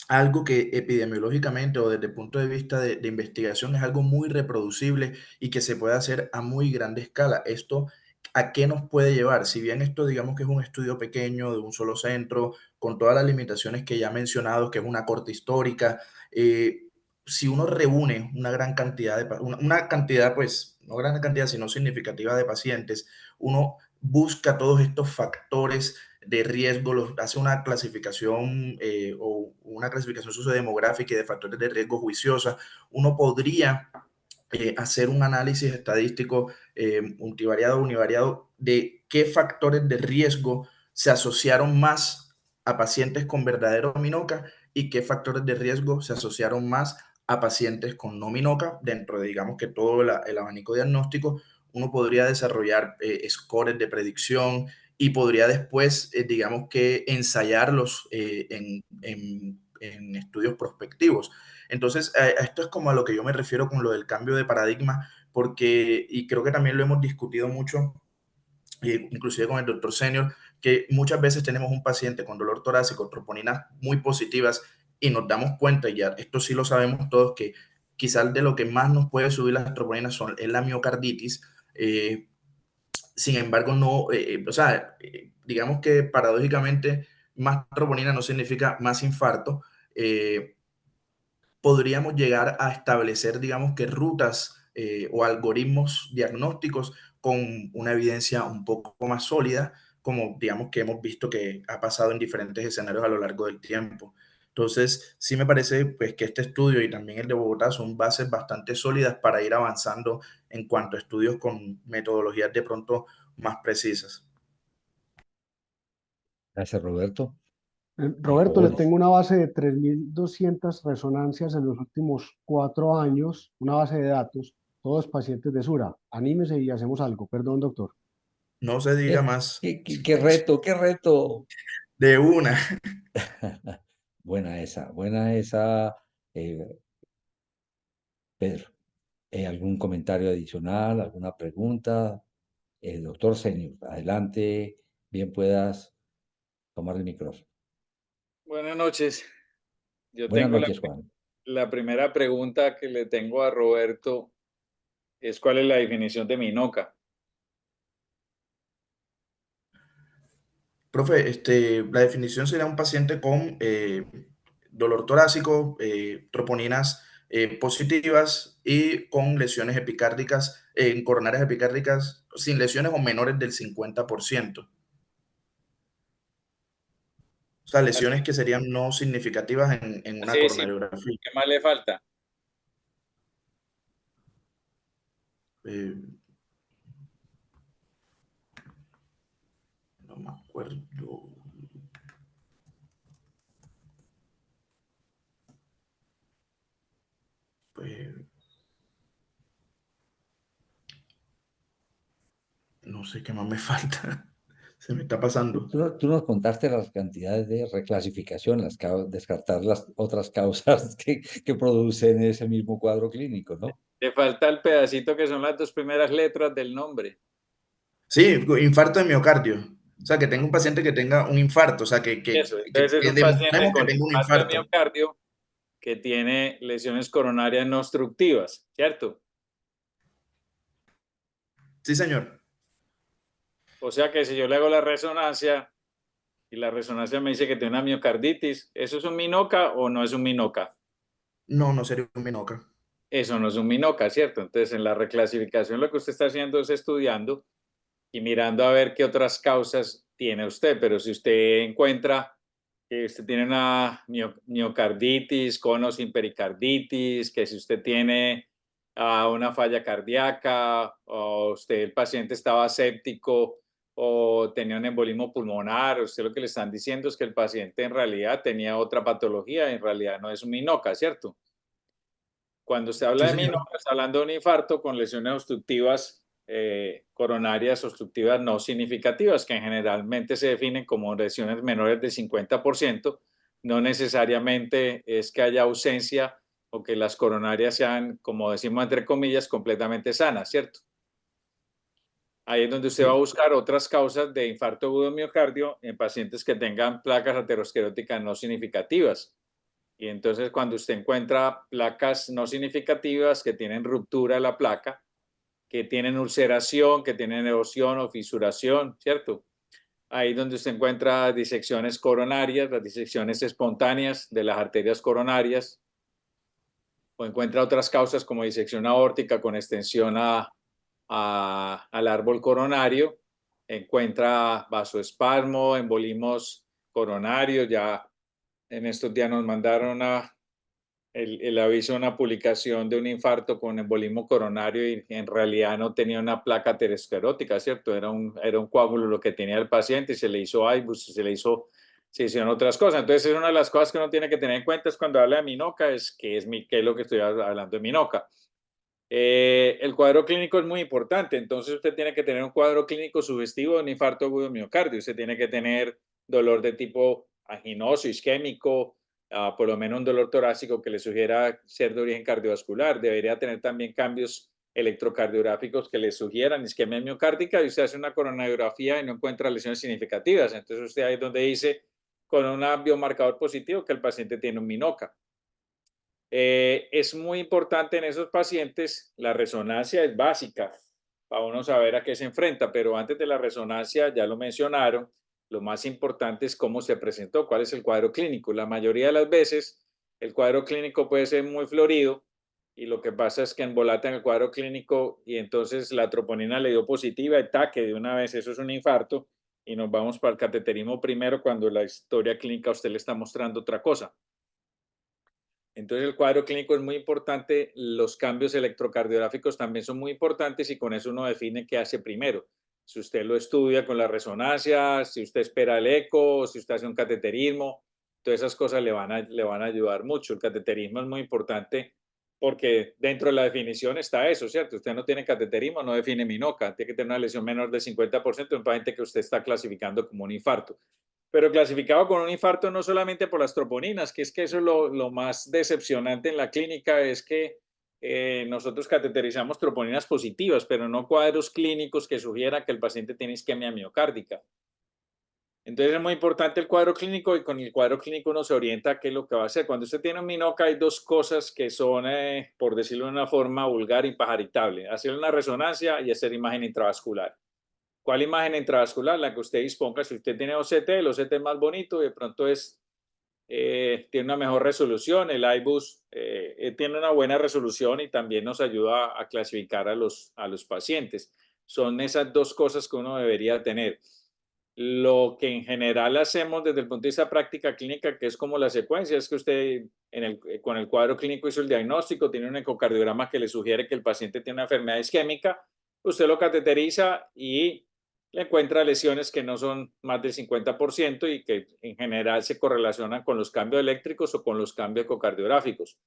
algo que epidemiológicamente o desde el punto de vista de investigación es algo muy reproducible y que se puede hacer a muy grande escala. Esto, ¿a qué nos puede llevar? Si bien esto digamos que es un estudio pequeño de un solo centro, con todas las limitaciones que ya he mencionado, que es una corte histórica, si uno reúne una gran cantidad una cantidad, pues, no gran cantidad, sino significativa de pacientes, uno busca todos estos factores de riesgo, hace una clasificación o una clasificación sociodemográfica y de factores de riesgo juiciosa, uno podría hacer un análisis estadístico multivariado, univariado, de qué factores de riesgo se asociaron más a pacientes con verdadero minoca y qué factores de riesgo se asociaron más a pacientes con no minoca. Dentro de, digamos que todo el abanico diagnóstico, uno podría desarrollar scores de predicción y podría después, digamos que ensayarlos en estudios prospectivos. Entonces, esto es como a lo que yo me refiero con lo del cambio de paradigma, porque, y creo que también lo hemos discutido mucho, inclusive con el doctor Senior, que muchas veces tenemos un paciente con dolor torácico, troponinas muy positivas, y nos damos cuenta, y ya esto sí lo sabemos todos, que quizás de lo que más nos puede subir las troponinas es la miocarditis. Sin embargo, no, o sea, digamos que paradójicamente más troponina no significa más infarto. Podríamos llegar a establecer, digamos que rutas o algoritmos diagnósticos con una evidencia un poco más sólida, como digamos que hemos visto que ha pasado en diferentes escenarios a lo largo del tiempo. Entonces, sí me parece pues, que este estudio y también el de Bogotá son bases bastante sólidas para ir avanzando en cuanto a estudios con metodologías de pronto más precisas. Gracias, Roberto. Roberto, le Jóvenes. tengo una base de 3.200 resonancias en los últimos 4 años, una base de datos, todos pacientes de Sura. Anímese y hacemos algo. Perdón, doctor. No se diga más. Qué reto, qué reto. De una. Buena esa, Pedro. ¿Algún comentario adicional, alguna pregunta? Doctor Senior, adelante, bien puedas tomar el micrófono. Buenas noches. Yo Buenas tengo noches, Juan. la primera pregunta que le tengo a Roberto es ¿cuál es la definición de minoca? Profe, la definición sería un paciente con dolor torácico, troponinas positivas y con lesiones epicárdicas, coronarias epicárdicas, sin lesiones o menores del 50%. O sea, lesiones que serían no significativas en una Sí, sí. coronariografía. ¿Qué más le falta? Eh, no me acuerdo. Pues, no sé qué más me falta. Se me está pasando. Tú nos contaste las cantidades de reclasificación, descartar las otras causas que producen ese mismo cuadro clínico, ¿no? Le falta el pedacito que son las 2 primeras letras del nombre. Sí, infarto de miocardio. O sea, que tenga un paciente que tenga un infarto, o sea, Eso, entonces es un paciente demostremos que con tenga un infarto de infarto. miocardio que tiene lesiones coronarias no obstructivas, ¿cierto? Sí, señor. O sea que si yo le hago la resonancia y la resonancia me dice que tiene una miocarditis, ¿eso es un minoca o no es un minoca? No, no sería un minoca. Eso no es un minoca, ¿cierto? Entonces, en la reclasificación lo que usted está haciendo es estudiando y mirando a ver qué otras causas tiene usted, pero si usted encuentra que usted tiene una miocarditis con o sin pericarditis, que si usted tiene una falla cardíaca o usted, el paciente estaba séptico o tenía un embolismo pulmonar, usted lo que le están diciendo es que el paciente en realidad tenía otra patología, en realidad no es un minoca, ¿cierto? Cuando se habla Sí, de señor. minoca, está hablando de un infarto con lesiones obstructivas coronarias obstructivas no significativas, que generalmente se definen como lesiones menores del 50%. No necesariamente es que haya ausencia o que las coronarias sean, como decimos entre comillas, completamente sanas, ¿cierto? Ahí es donde usted va a Sí. buscar otras causas de infarto agudo de miocardio en pacientes que tengan placas ateroscleróticas no significativas. Y entonces cuando usted encuentra placas no significativas que tienen ruptura de la placa, que tienen ulceración, que tienen erosión o fisuración, ¿cierto? Ahí donde usted encuentra disecciones coronarias, las disecciones espontáneas de las arterias coronarias, o encuentra otras causas como disección aórtica con extensión al árbol coronario, encuentra vasoespasmo, embolismos coronarios, ya en estos días nos mandaron el aviso de una publicación de un infarto con embolismo coronario y en realidad no tenía una placa aterosclerótica, ¿cierto? Era un coágulo lo que tenía el paciente y se le hizo IBUS, se hicieron otras cosas. Entonces, es una de las cosas que uno tiene que tener en cuenta es cuando habla de minoca, es qué es lo que estoy hablando de minoca. El cuadro clínico es muy importante, entonces usted tiene que tener un cuadro clínico sugestivo de un infarto agudo de miocardio, usted tiene que tener dolor de tipo anginoso, isquémico, por lo menos un dolor torácico que le sugiera ser de origen cardiovascular, debería tener también cambios electrocardiográficos que le sugieran isquemia miocárdica y usted hace una coronariografía y no encuentra lesiones significativas, entonces usted ahí es donde dice con un biomarcador positivo que el paciente tiene un minoca. Es muy importante en esos pacientes, la resonancia es básica para uno saber a qué se enfrenta, pero antes de la resonancia, ya lo mencionaron, lo más importante es cómo se presentó, cuál es el cuadro clínico. La mayoría de las veces el cuadro clínico puede ser muy florido y lo que pasa es que embolatan el cuadro clínico y entonces la troponina le dio positiva, ataque de una vez, eso es un infarto y nos vamos para el cateterismo primero cuando la historia clínica a usted le está mostrando otra cosa. Entonces el cuadro clínico es muy importante, los cambios electrocardiográficos también son muy importantes y con eso uno define qué hace primero. Si usted lo estudia con la resonancia, si usted espera el eco, si usted hace un cateterismo, todas esas cosas le van a ayudar mucho. El cateterismo es muy importante porque dentro de la definición está eso, ¿cierto? Usted no tiene cateterismo, no define MINOCA, tiene que tener una lesión menor del 50% en paciente que usted está clasificando como un infarto. Pero clasificado con un infarto no solamente por las troponinas, que es que eso es lo más decepcionante en la clínica, es que nosotros cateterizamos troponinas positivas, pero no cuadros clínicos que sugieran que el paciente tiene isquemia miocárdica. Entonces es muy importante el cuadro clínico y con el cuadro clínico uno se orienta a qué es lo que va a hacer. Cuando usted tiene un MINOCA hay dos cosas que son, por decirlo de una forma vulgar, impajaritable. Hacer una resonancia y hacer imagen intravascular. ¿Cuál imagen intravascular? La que usted disponga. Si usted tiene OCT, el OCT es más bonito y de pronto tiene una mejor resolución. El iBus tiene una buena resolución y también nos ayuda a clasificar a los pacientes. Son esas dos cosas que uno debería tener. Lo que en general hacemos desde el punto de vista práctica clínica, que es como la secuencia, es que usted con el cuadro clínico hizo el diagnóstico, tiene un ecocardiograma que le sugiere que el paciente tiene una enfermedad isquémica, usted lo cateteriza y le encuentra lesiones que no son más del 50% y que en general se correlacionan con los cambios eléctricos o con los cambios ecocardiográficos.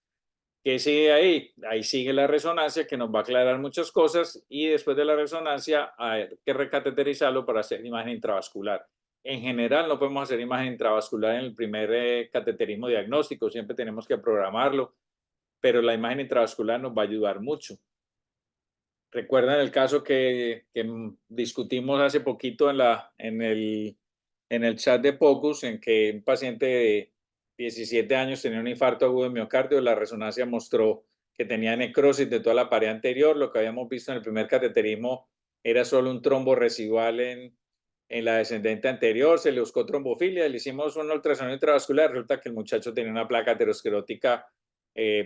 ¿Qué sigue ahí? Ahí sigue la resonancia que nos va a aclarar muchas cosas y después de la resonancia hay que recateterizarlo para hacer imagen intravascular. En general no podemos hacer imagen intravascular en el primer cateterismo diagnóstico, siempre tenemos que programarlo, pero la imagen intravascular nos va a ayudar mucho. ¿Recuerdan el caso que discutimos hace poquito en el chat de POCUS, en que un paciente de 17 años tenía un infarto agudo de miocardio? La resonancia mostró que tenía necrosis de toda la pared anterior. Lo que habíamos visto en el primer cateterismo era solo un trombo residual en la descendente anterior. Se le buscó trombofilia, le hicimos un ultrasonido intravascular. Resulta que el muchacho tenía una placa aterosclerótica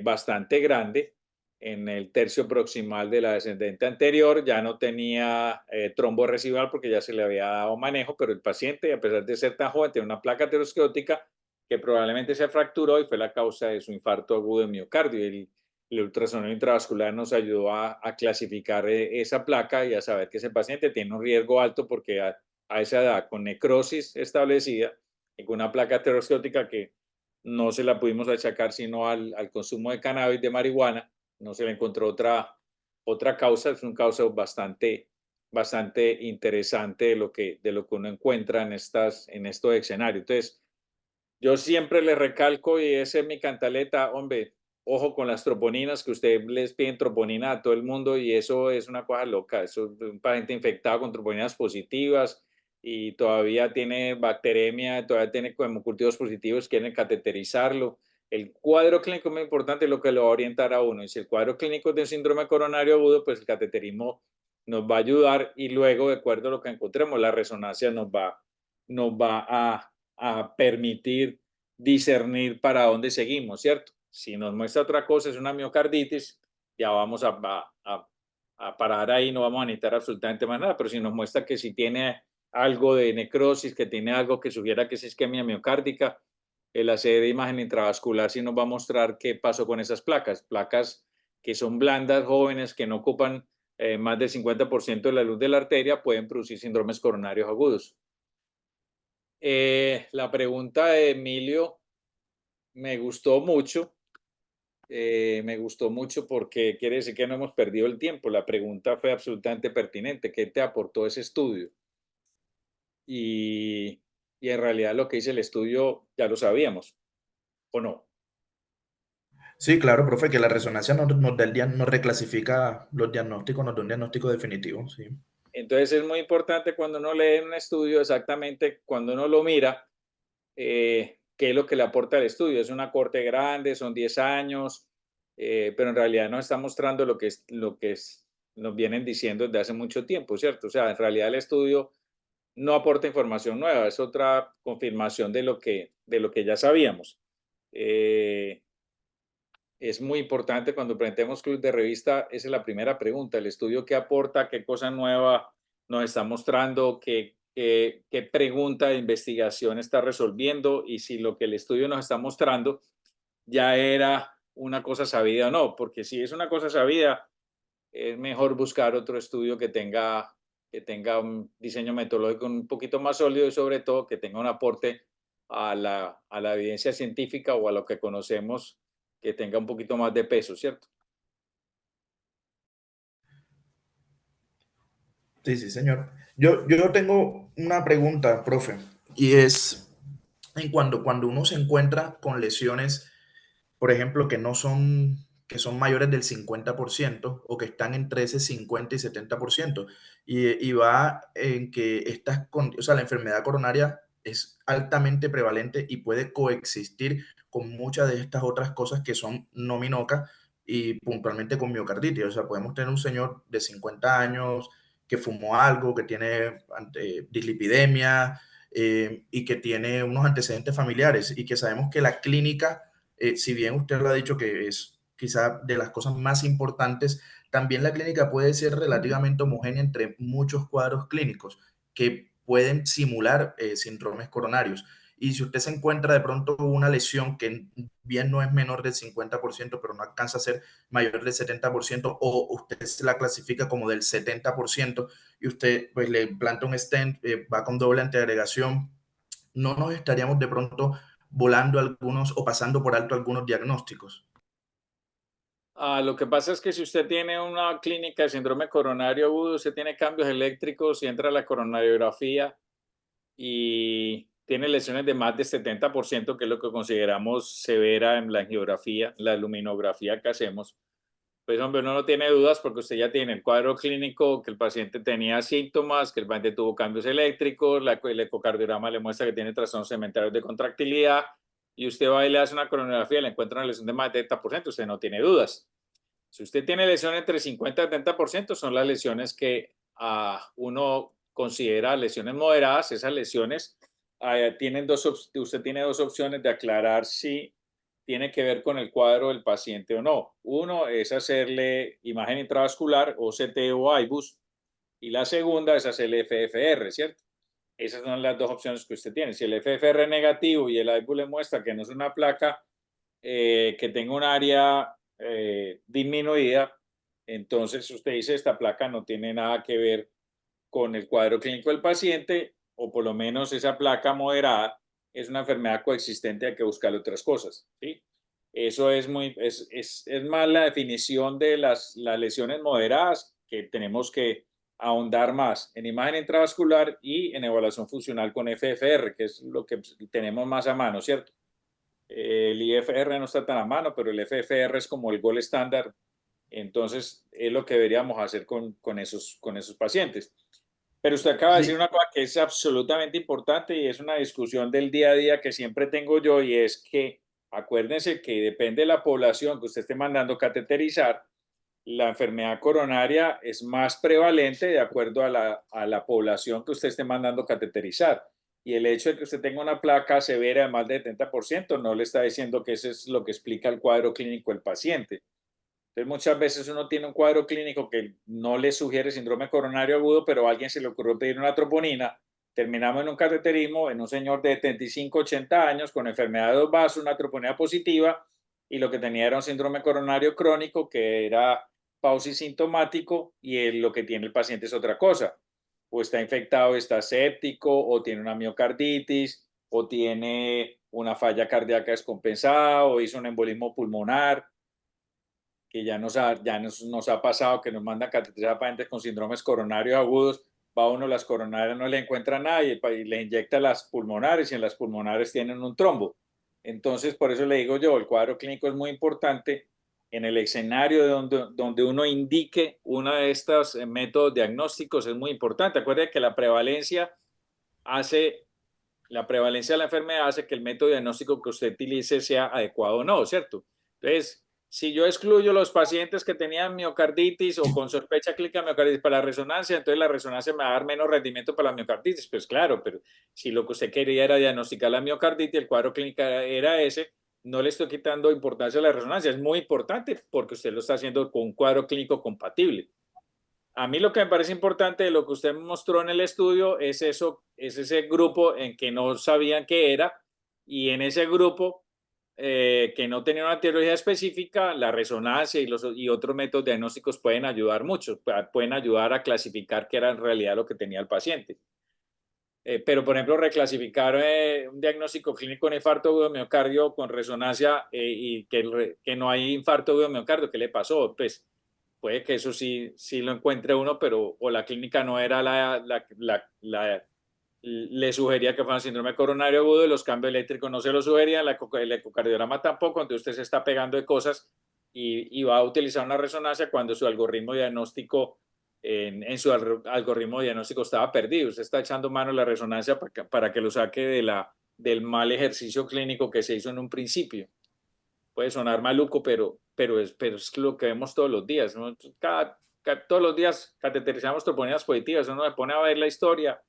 bastante grande en el tercio proximal de la descendente anterior. Ya no tenía trombo residual porque ya se le había dado manejo, pero el paciente, a pesar de ser tan joven, tenía una placa aterosclerótica que probablemente se fracturó y fue la causa de su infarto agudo de miocardio. El ultrasonido intravascular nos ayudó a clasificar esa placa y a saber que ese paciente tiene un riesgo alto porque a esa edad, con necrosis establecida y con una placa aterosclerótica que no se la pudimos achacar sino al consumo de cannabis, de marihuana, no se le encontró otra causa. Es una causa bastante interesante de lo que uno encuentra en estos escenarios. Entonces, yo siempre le recalco, y esa es mi cantaleta, hombre, ojo con las troponinas, que usted les piden troponina a todo el mundo y eso es una cosa loca. Eso es un paciente infectado con troponinas positivas y todavía tiene bacteremia, todavía tiene hemocultivos positivos, quieren cateterizarlo. El cuadro clínico es muy importante, lo que lo va a orientar a uno. Y si el cuadro clínico es de síndrome coronario agudo, pues el cateterismo nos va a ayudar y luego, de acuerdo a lo que encontremos, la resonancia nos va a permitir discernir para dónde seguimos, ¿cierto? Si nos muestra otra cosa, es una miocarditis, ya vamos a parar ahí, no vamos a necesitar absolutamente más nada, pero si nos muestra que si tiene algo de necrosis, que tiene algo que sugiera que es isquemia miocárdica, el hacer imagen intravascular sí nos va a mostrar qué pasó con esas placas que son blandas, jóvenes, que no ocupan más del 50% de la luz de la arteria, pueden producir síndromes coronarios agudos. La pregunta de Emilio me gustó mucho. Me gustó mucho porque quiere decir que no hemos perdido el tiempo. La pregunta fue absolutamente pertinente. ¿Qué te aportó ese estudio? Y en realidad lo que dice el estudio ya lo sabíamos, ¿o no? Sí, claro, profe, que la resonancia nos reclasifica los diagnósticos, nos da un diagnóstico definitivo, sí. Entonces es muy importante cuando uno lee un estudio, exactamente cuando uno lo mira, qué es lo que le aporta el estudio. Es una corte grande, son 10 años, pero en realidad nos está mostrando lo que nos vienen diciendo desde hace mucho tiempo, ¿cierto? O sea, en realidad el estudio no aporta información nueva, es otra confirmación de lo que ya sabíamos. Es muy importante cuando presentemos club de revista, esa es la primera pregunta, el estudio qué aporta, qué cosa nueva nos está mostrando, qué pregunta de investigación está resolviendo y si lo que el estudio nos está mostrando ya era una cosa sabida o no, porque si es una cosa sabida, es mejor buscar otro estudio que tenga un diseño metodológico un poquito más sólido y sobre todo que tenga un aporte a la evidencia científica o a lo que conocemos, que tenga un poquito más de peso, ¿cierto? Sí, sí, señor. Yo tengo una pregunta, profe, y es cuando uno se encuentra con lesiones, por ejemplo, que son mayores del 50% o que están entre ese 50 y 70%, y va en que o sea, la enfermedad coronaria es altamente prevalente y puede coexistir con muchas de estas otras cosas que son no minocas y puntualmente con miocarditis. O sea, podemos tener un señor de 50 años que fumó algo, que tiene dislipidemia, y que tiene unos antecedentes familiares y que sabemos que la clínica, si bien usted lo ha dicho que es quizá de las cosas más importantes, también la clínica puede ser relativamente homogénea entre muchos cuadros clínicos que pueden simular síndromes coronarios. Y si usted se encuentra de pronto una lesión que bien no es menor del 50%, pero no alcanza a ser mayor del 70%, o usted se la clasifica como del 70%, y usted pues le implanta un stent, va con doble antiagregación, no nos estaríamos de pronto volando algunos o pasando por alto algunos diagnósticos. Lo que pasa es que si usted tiene una clínica de síndrome coronario agudo, usted tiene cambios eléctricos y entra a la coronariografía y tiene lesiones de más de 70%, que es lo que consideramos severa en la angiografía, la luminografía que hacemos, pues hombre, uno no tiene dudas porque usted ya tiene el cuadro clínico, que el paciente tenía síntomas, que el paciente tuvo cambios eléctricos, el ecocardiograma le muestra que tiene trastornos segmentarios de contractilidad, y usted va y le hace una coronografía y le encuentra una lesión de más de 70%, usted no tiene dudas. Si usted tiene lesiones entre 50 y 70%, son las lesiones que uno considera lesiones moderadas. Esas lesiones usted tiene dos opciones de aclarar si tiene que ver con el cuadro del paciente o no. Uno es hacerle imagen intravascular, OCT o IBUS, y la segunda es hacerle FFR, ¿cierto? Esas son las dos opciones que usted tiene. Si el FFR es negativo y el IBUS le muestra que no es una placa que tenga un área disminuida, entonces usted dice esta placa no tiene nada que ver con el cuadro clínico del paciente, o por lo menos esa placa moderada es una enfermedad coexistente, hay que buscarle otras cosas, ¿sí? Eso es más la definición de las lesiones moderadas, que tenemos que ahondar más en imagen intravascular y en evaluación funcional con FFR, que es lo que tenemos más a mano, ¿cierto? El IFR no está tan a mano, pero el FFR es como el gol estándar. Entonces, es lo que deberíamos hacer con esos pacientes. Pero usted acaba de decir una cosa que es absolutamente importante y es una discusión del día a día que siempre tengo yo, y es que acuérdense que depende de la población que usted esté mandando cateterizar, la enfermedad coronaria es más prevalente de acuerdo a la población que usted esté mandando cateterizar. Y el hecho de que usted tenga una placa severa de más de 70% no le está diciendo que eso es lo que explica el cuadro clínico del paciente. Entonces, muchas veces uno tiene un cuadro clínico que no le sugiere síndrome coronario agudo, pero a alguien se le ocurrió pedir una troponina. Terminamos en un cateterismo en un señor de 75, 80 años con enfermedad de dos vasos, una troponina positiva, y lo que tenía era un síndrome coronario crónico que era pausisintomático, y lo que tiene el paciente es otra cosa. O está infectado, está séptico, o tiene una miocarditis, o tiene una falla cardíaca descompensada, o hizo un embolismo pulmonar, que ya nos ha pasado que nos mandan cateterizar a pacientes con síndromes coronarios agudos. Va uno, las coronarias no le encuentra nada y le inyecta las pulmonares, y en las pulmonares tienen un trombo. Entonces, por eso le digo yo, el cuadro clínico es muy importante en el escenario donde uno indique uno de estos métodos diagnósticos. Es muy importante. Acuérdense que la prevalencia de la enfermedad hace que el método diagnóstico que usted utilice sea adecuado o no, ¿cierto? Entonces, si yo excluyo los pacientes que tenían miocarditis o con sospecha clínica de miocarditis para la resonancia, entonces la resonancia me va a dar menos rendimiento para la miocarditis. Pues claro, pero si lo que usted quería era diagnosticar la miocarditis, el cuadro clínico era ese, no le estoy quitando importancia a la resonancia. Es muy importante porque usted lo está haciendo con un cuadro clínico compatible. A mí lo que me parece importante de lo que usted mostró en el estudio es eso, es ese grupo en que no sabían qué era, y en ese grupo que no tenía una etiología específica, la resonancia y otros métodos diagnósticos pueden ayudar mucho, pueden ayudar a clasificar qué era en realidad lo que tenía el paciente. Pero, por ejemplo, reclasificar un diagnóstico clínico de infarto agudo de miocardio con resonancia y que no hay infarto agudo de miocardio, ¿qué le pasó? Pues puede que eso sí lo encuentre uno, pero o la clínica no era le sugería que fuera un síndrome coronario agudo y los cambios eléctricos no se lo sugerían, el ecocardiograma tampoco, entonces usted se está pegando de cosas y va a utilizar una resonancia cuando su algoritmo diagnóstico algoritmo diagnóstico estaba perdido. Usted está echando mano a la resonancia para que lo saque del mal ejercicio clínico que se hizo en un principio. Puede sonar maluco, pero es lo que vemos todos los días, ¿no? Todos los días cateterizamos troponías positivas, uno se pone a ver la historia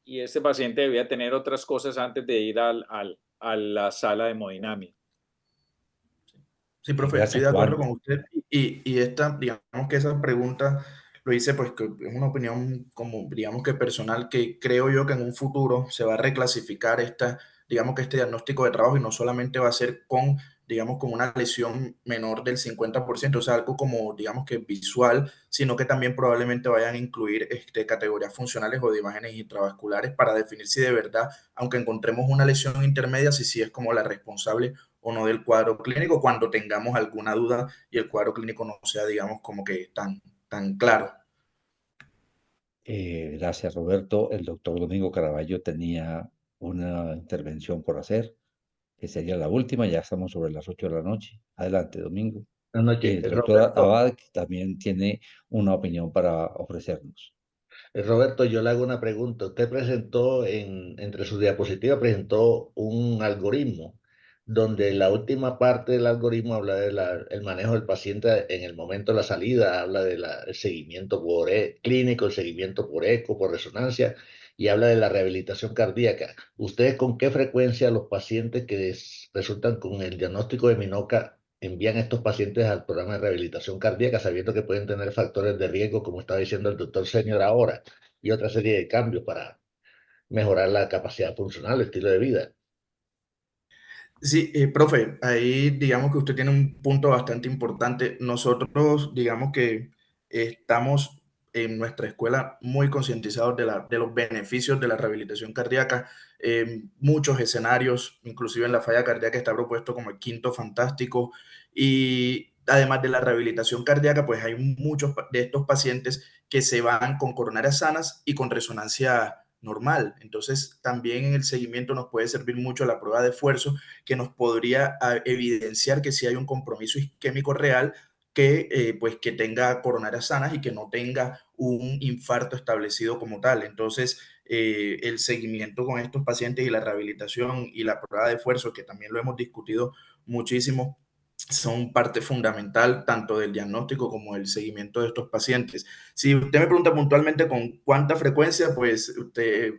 y este paciente debía tener otras cosas antes de ir a la sala de hemodinamia. Sí, profe, estoy Gracias, de acuerdo Juan. con usted y esta, digamos que esa pregunta lo hice pues que es una opinión como digamos que personal que creo yo que en un futuro se va a reclasificar digamos que este diagnóstico de trabajo y no solamente va a ser con, digamos, con una lesión menor del 50%, o sea, algo como, digamos que visual, sino que también probablemente vayan a incluir categorías funcionales o de imágenes intravasculares para definir si de verdad, aunque encontremos una lesión intermedia, si sí es como la responsable o no del cuadro clínico cuando tengamos alguna duda y el cuadro clínico no sea, digamos, como que tan claro. Gracias, Roberto. El doctor Domingo Caraballo tenía una intervención por hacer, que sería la última. Ya estamos sobre las 8 de la noche. Adelante, Domingo. Buenas Y noches, el doctor Roberto. Abad también tiene una opinión para ofrecernos. Roberto, yo le hago una pregunta. Usted presentó entre sus diapositivas, presentó un algoritmo donde la última parte del algoritmo habla del manejo del paciente en el momento de la salida, habla del seguimiento por clínico, el seguimiento por eco, por resonancia y habla de la rehabilitación cardíaca. ¿Ustedes con qué frecuencia los pacientes que resultan con el diagnóstico de Minoca envían a estos pacientes al programa de rehabilitación cardíaca, sabiendo que pueden tener factores de riesgo, como estaba diciendo el doctor Senior ahora, y otra serie de cambios para mejorar la capacidad funcional, el estilo de vida? Sí, profe, ahí digamos que usted tiene un punto bastante importante. Nosotros, digamos que estamos en nuestra escuela muy concientizados de los beneficios de la rehabilitación cardíaca. Muchos escenarios, inclusive en la falla cardíaca está propuesto como el quinto fantástico. Y además de la rehabilitación cardíaca, pues hay muchos de estos pacientes que se van con coronarias sanas y con resonancia normal. Entonces, también en el seguimiento nos puede servir mucho la prueba de esfuerzo que nos podría evidenciar que sí hay un compromiso isquémico real pues que tenga coronarias sanas y que no tenga un infarto establecido como tal. Entonces, el seguimiento con estos pacientes y la rehabilitación y la prueba de esfuerzo, que también lo hemos discutido muchísimo, son parte fundamental tanto del diagnóstico como del seguimiento de estos pacientes. Si usted me pregunta puntualmente con cuánta frecuencia, pues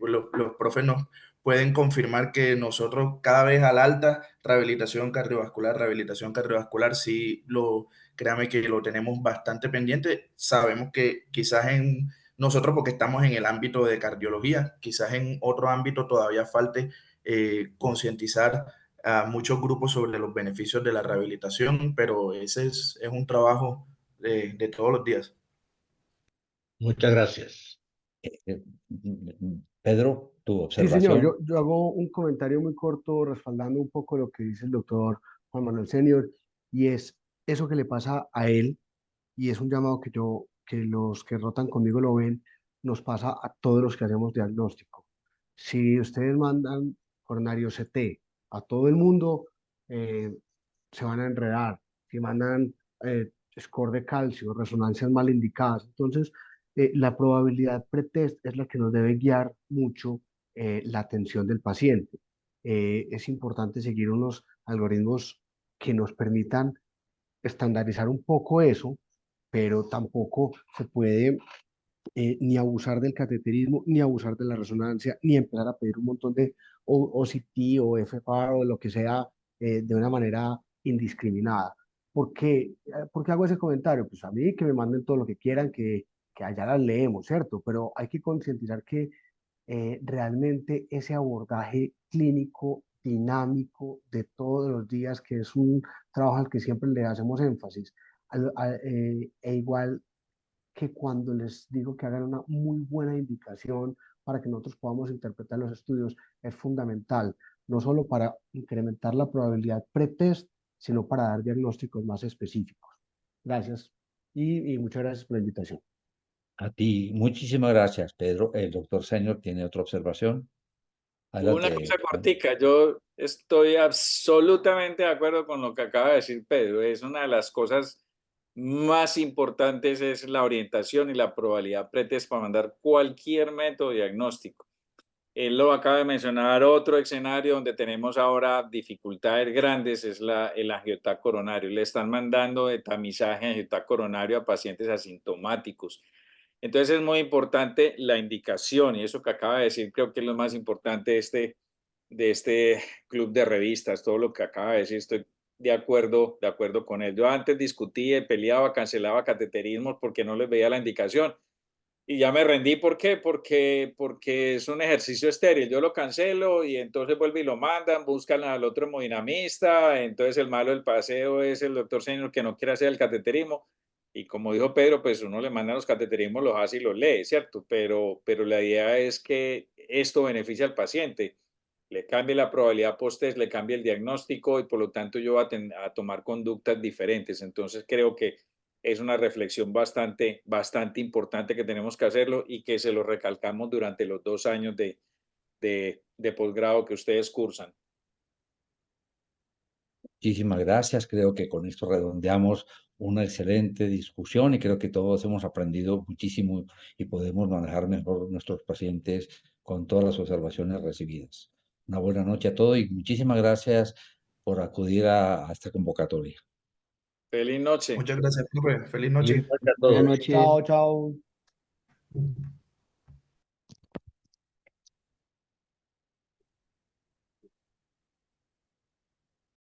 los profes nos pueden confirmar que nosotros cada vez al alta, rehabilitación cardiovascular, sí, créame que lo tenemos bastante pendiente. Sabemos que quizás nosotros, porque estamos en el ámbito de cardiología, quizás en otro ámbito todavía falte concientizar a muchos grupos sobre los beneficios de la rehabilitación, pero ese es un trabajo de todos los días. Muchas gracias. Pedro, tu Sí, señor, observación. yo hago un comentario muy corto respaldando un poco lo que dice el doctor Juan Manuel Senior, y es eso que le pasa a él, y es un llamado que los que rotan conmigo lo ven, nos pasa a todos los que hacemos diagnóstico. Si ustedes mandan coronario CT a todo el mundo, eh, se van a enredar. Si mandan score de calcio, resonancias mal indicadas, entonces la probabilidad pretest es la que nos debe guiar mucho la atención del paciente. Es importante seguir unos algoritmos que nos permitan estandarizar un poco eso, pero tampoco se puede ni abusar del cateterismo, ni abusar de la resonancia, ni empezar a pedir un montón de OCT o FFR o lo que sea de una manera indiscriminada. ¿Por qué hago ese comentario? Pues a mí que me manden todo lo que quieran, que allá las leemos, ¿cierto? Pero hay que concientizar que realmente ese abordaje clínico dinámico de todos los días, que es un trabajo al que siempre le hacemos énfasis. E igual que cuando les digo que hagan una muy buena indicación para que nosotros podamos interpretar los estudios, es fundamental, no solo para incrementar la probabilidad pretest, sino para dar diagnósticos más específicos. Gracias y muchas gracias por la invitación. A ti, muchísimas gracias, Pedro. El doctor Senior tiene otra observación. Una Adelante, cosa Juan. cortica, yo estoy absolutamente de acuerdo con lo que acaba de decir Pedro. Es una de las cosas más importantes, es la orientación y la probabilidad pretest para mandar cualquier método diagnóstico. Él lo acaba de mencionar, otro escenario donde tenemos ahora dificultades grandes es el angioTAC coronario. Le están mandando de tamizaje angioTAC coronario a pacientes asintomáticos. Entonces es muy importante la indicación, y eso que acaba de decir creo que es lo más importante de este club de revistas, todo lo que acaba de decir, estoy de acuerdo con él. Yo antes discutía, peleaba, cancelaba cateterismos porque no les veía la indicación. Y ya me rendí, ¿por qué? Porque es un ejercicio estéril. Yo lo cancelo y entonces vuelve y lo mandan, buscan al otro hemodinamista, entonces el malo del paseo es el doctor Senior que no quiere hacer el cateterismo. Y como dijo Pedro, pues uno le manda los cateterismos, los hace y los lee, ¿cierto? Pero la idea es que esto beneficia al paciente, le cambie la probabilidad post-test, le cambie el diagnóstico y por lo tanto yo voy a tomar conductas diferentes. Entonces creo que es una reflexión bastante importante que tenemos que hacerlo y que se lo recalcamos durante los 2 años de posgrado que ustedes cursan. Muchísimas gracias. Creo que con esto redondeamos una excelente discusión y creo que todos hemos aprendido muchísimo y podemos manejar mejor nuestros pacientes con todas las observaciones recibidas. Una buena noche a todos y muchísimas gracias por acudir a esta convocatoria. Feliz noche. Muchas gracias, profe. Feliz Feliz noche. noche a Buenas todos. noches. Chao, chao.